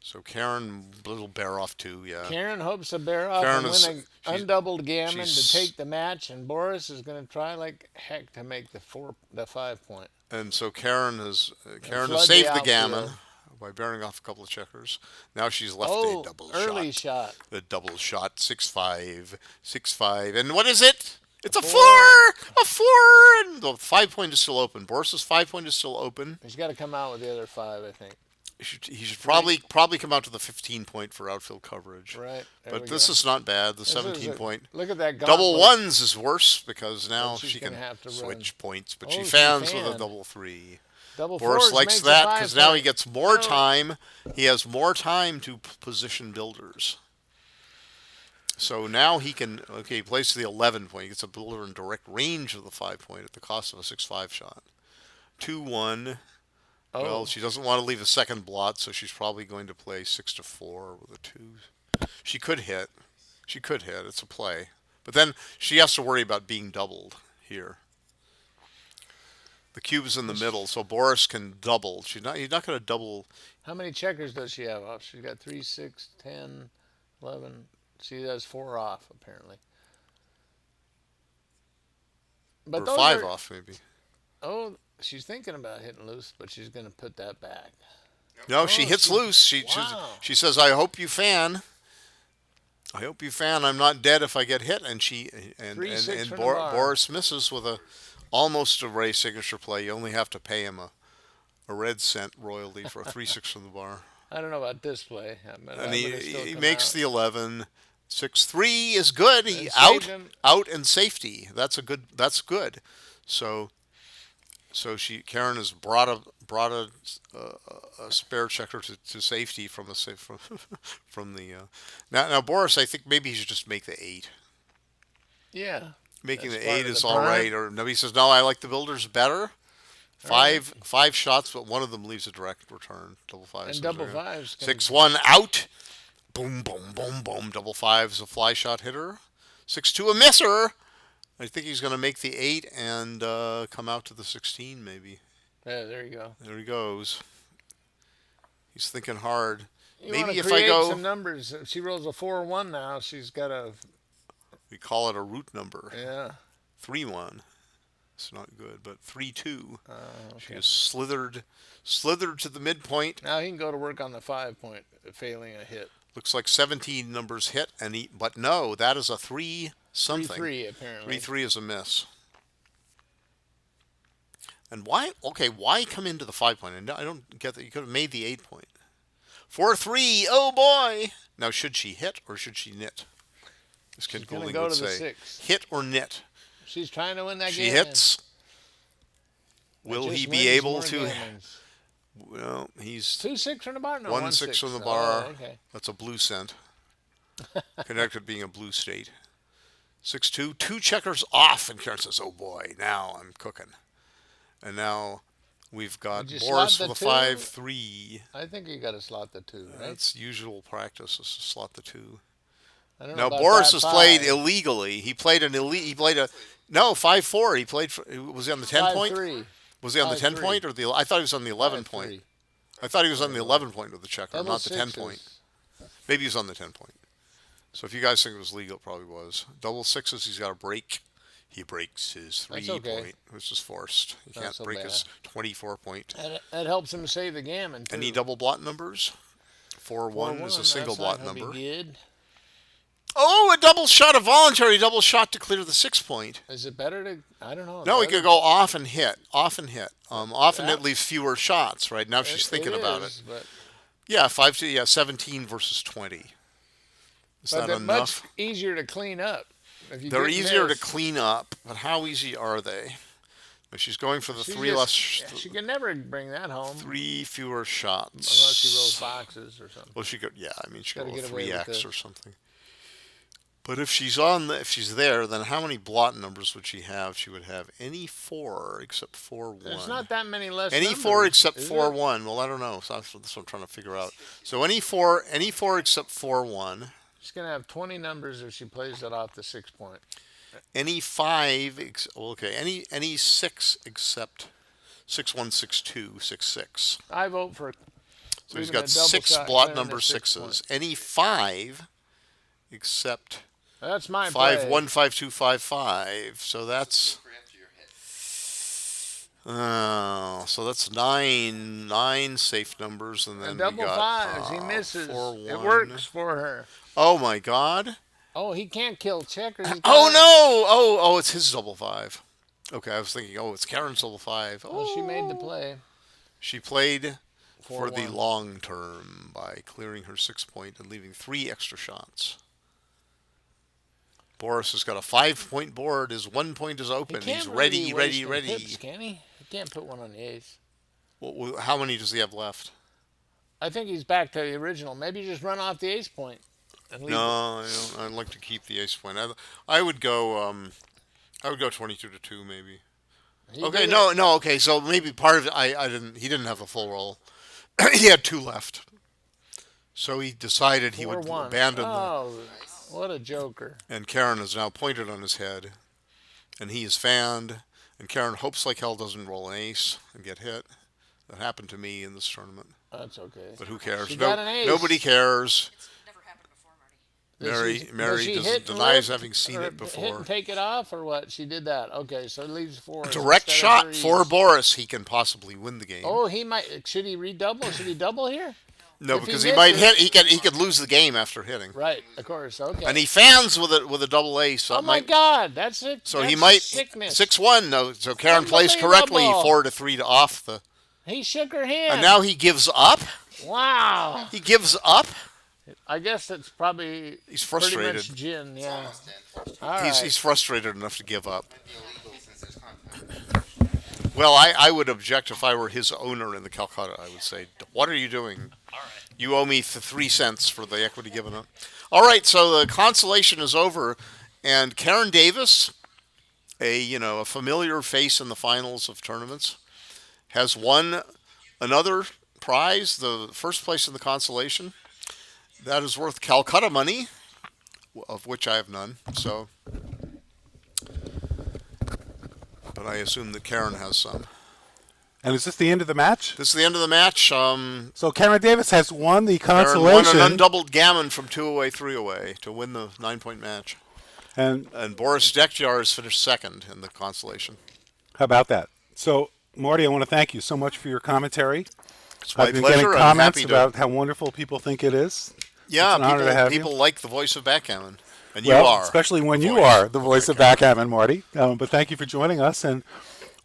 So Karen, little bear off 2, yeah. Karen hopes to bear off Karen and is- win she's- an undoubled gammon to she's- take the match, and Boris is going to try like heck to make the 5 point. And so Karen has flood saved the the gammon outfield. by bearing off a couple of checkers. Now she's left Oh, a double early shot. shot. The double shot, 6-5, 6-5, and what is it? It's a 4, four. a 4, and the 5 point is still open. Boris's 5 point is still open. He's got to come out with the other 5, I think. He should probably come out to the 15 point for outfield coverage. Right. There But we this go. is not bad. The This is 17 point. Look at that Double gauntlet. ones is worse because now she's she can gonna have to switch points, but Oh, she she fans with a fanned. double 3. Double Boris fours likes makes that a because now he 5 point. gets more Oh. time. He has more time to position builders. So now he can, he plays to the 11 point. He gets a builder in direct range of the 5 point at the cost of a 6-5 shot. 2-1. Oh, Well, she doesn't want to leave a second blot, so she's probably going to play 6-4 with a 2. She could hit. It's a play. But then she has to worry about being doubled here. The cube's in the middle, so Boris can double. He's not going to double. how many checkers does she have off? She's got 3, 6, 10, 11. She has 4 off, apparently. But Or those 5 are, off, maybe. Oh, she's thinking about hitting loose, but she's going to put that back. No, she hits she- loose. wow. She says, "I hope you fan. I hope you fan. I'm not dead if I get hit." And 3-6 from the bar. Boris misses with almost a Ray signature play. You only have to pay him a red cent royalty for a 3-6 from the bar. I don't know about this play. But And I'm gonna still he come makes out. the 11. 6-3 is good. He And out saved him. out and safety. That's good. So Karen has brought a spare checker to safety from the now Boris, I think maybe he should just make the 8. Yeah. Making That's the part 8 of is the all prime. right. Or no, he says no. I like the builders better. Five shots, but one of them leaves a direct return. Double 5. And double 5s. 6-1 out. Boom, boom, boom, boom. Double 5 is a fly shot hitter. 6-2 a misser. I think he's going to make the 8 and come out to the 16 maybe. Yeah, there you go. There he goes. He's thinking hard. You Maybe wanna if I create go, some numbers. If she rolls a 4-1 now, she's got a we call it a root number. yeah. 3-1. It's not good, but 3-2. She Okay. has slithered to the midpoint. Now he can go to work on the 5 point, failing a hit. Looks like 17 numbers hit, but no, that is a 3 something. 3-3 apparently. 3-3 is a miss. And why come into the 5 point? And I don't get that. You could have made the 8 point. 4-3, oh boy! Now, should she hit or should she knit? As Ken She's gonna Goulding go would to the say. 6. Hit or knit? She's trying to win that She game. hits. That Will just he be wins able more to? gammons. Well, he's 2-6 from the bar? No, 1-6 from the Oh, bar. okay. That's a blue cent. Connecticut being a blue state. 6-2, 2 checkers off, and Karen says, "Oh boy, now I'm cooking." And now we've got Did you Boris slot with the a two? 5-3. I think you got to slot the 2, right? That's usual practice is to slot the 2. I don't know Now about Boris that has played 5. illegally. He played He played a no 5-4. He played. Was he on the 10 point? 5-3. Was he on the 10 5-3. point or the? I thought he was on the 11 point. 5-3. I thought he was on the 11 point with the checker, Double not the 10 sixes. point. Maybe he was on the 10 point. So if you guys think it was legal, it probably was. Double sixes, he's got a break. He breaks his 3 That's okay. point, which is forced. He Not can't so break bad. his 24 point. That helps him save the gammon, too. Any double blot numbers? 4-1 is a single that's not blot gonna be number. good. Oh, a double shot, a voluntary double shot to clear the 6 point. Is it better to? I don't know. No, he could go off and hit. Off and hit. Off and Yeah. hit leaves fewer shots, right? Now she's thinking about it. is, But, 17 versus 20. Is but that they're enough? much easier to clean up. If you They're get easier to missed, clean up, but how easy are they? But she's going for the she 3 just- less, She can never bring that home 3 fewer shots. unless she rolls boxes or something. Well, she could. Yeah, I mean, she could Gotta go get away with 3x the- or something. But if she's there, then how many blot numbers would she have? She would have any 4 except 4-1. There's not that many less. Any numbers, 4 except is 4-1. Well, I don't know. So that's what I'm trying to figure out. So any 4 except 4-1. She's gonna have 20 numbers if she plays it off the 6 point. Any 5. Any 6 except 6-1, 6-2, 6-6. I vote for. So he's leaving got a double 6 shot blot clearing the number 6 6s. point. Any 5 except That's my 5-1, 5-2, 5-5. So that's so that's nine safe numbers, and then And we double got fives. He misses. 4-1. It works for her. Oh my God! Oh, he can't kill checkers. He's Oh got- no! Oh, it's his double 5. Okay, I was thinking, it's Karen's double 5. Oh, Well, she made the play. she played for the 4-1. long term by clearing her 6 point and leaving 3 extra shots. Boris has got a 5 point board. His 1 point is He open. can't He's really ready. waste the pips, can he? He can't put one on the ace. Well, how many does he have left? I think he's back to the original. Maybe just run off the ace point and leave. No, I don't. I'd like to keep the ace point. I would go. I would go 22-2 maybe. He Okay, did no, it. no. Okay, so maybe part of it. I didn't. He didn't have a full roll. He had 2 left. So he decided he would 4-1. abandon the. Oh, what a joker. And Karen is now pointed on his head, and he is fanned. And Karen hopes like hell doesn't roll an ace and get hit. That happened to me in this tournament. That's okay. But who cares? She got an ace. Nobody cares. It's never happened before, Marty. Mary Does she doesn't hit denies left having seen or it Hit before. and take it off or what? She did that. Okay, so it leaves 4. Direct instead of shot 3s. for Boris. He can possibly win the game. Oh, he might. Should he redouble? Should he double here? no, if he because he might misses- hit. He could lose the game after hitting. Right, of course. Okay. And he fans with a double ace. So oh it my might, God, that's it. So that's he might sickness. 6-1. No, so Karen plays correctly. Unbelievable. 4-3 to off the. He shook her hand. And now he gives up. Wow. He gives up. I guess it's probably He's pretty frustrated. much gin. Yeah. All right. He's frustrated enough to give up. Well, I would object if I were his owner in the Calcutta. I would say, what are you doing? All right. You owe me 3 cents for the equity given up. All right, so the consolation is over, and Karen Davis, a familiar face in the finals of tournaments, has won another prize, the first place in the consolation. That is worth Calcutta money, of which I have none. So, but I assume that Karen has some. And is this the end of the match? This is the end of the match. So Karen Davis has won the Karen consolation. won an undoubled gammon from 2 away, 3 away to win the 9-point match. And And Boris Dakhtyar has finished second in the consolation. how about that? So, Marty, I want to thank you so much for your commentary. It's my I've been pleasure. getting I'm comments happy to. about how wonderful people think it is. Yeah, it's an honor to have you. people like the voice of backgammon, and Well, you are. especially when the you voice are the voice of backgammon, Marty. But thank you for joining us, and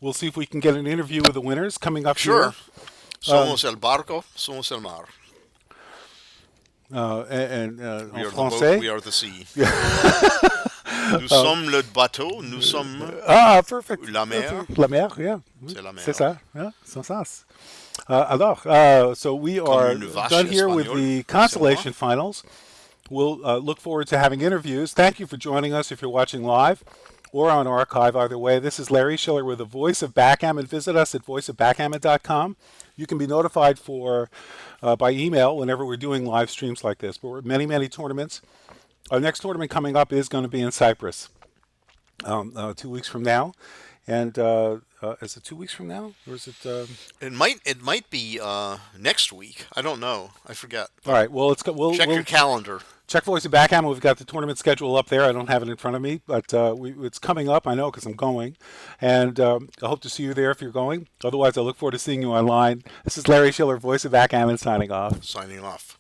we'll see if we can get an interview with the winners coming up Sure. here. Somos el barco, somos el mar. En We are the français. boat, we are the sea. Nous sommes le bateau, nous sommes Ah, perfect. la mer. La mer, yeah. C'est la mer. C'est ça, yeah, c'est ça. Alors, so we are une vache done here with espagnole. the consolation finals. We'll look forward to having interviews. Thank you for joining us if you're watching live or on archive. Either way, this is Larry Shiller with the Voice of Backgammon. Visit us at voiceofbackgammon.com. You can be notified by email whenever we're doing live streams like this. But we're at many, many tournaments. Our next tournament coming up is going to be in Cyprus 2 weeks from now. And is it 2 weeks from now, or is it? It might be next week. I don't know. I forget. All right. Well, Check your calendar. check Voice of Backgammon. We've got the tournament schedule up there. I don't have it in front of me, but it's coming up. I know because I'm going, and I hope to see you there if you're going. Otherwise, I look forward to seeing you online. This is Larry Shiller, Voice of Backgammon, signing off. Signing off.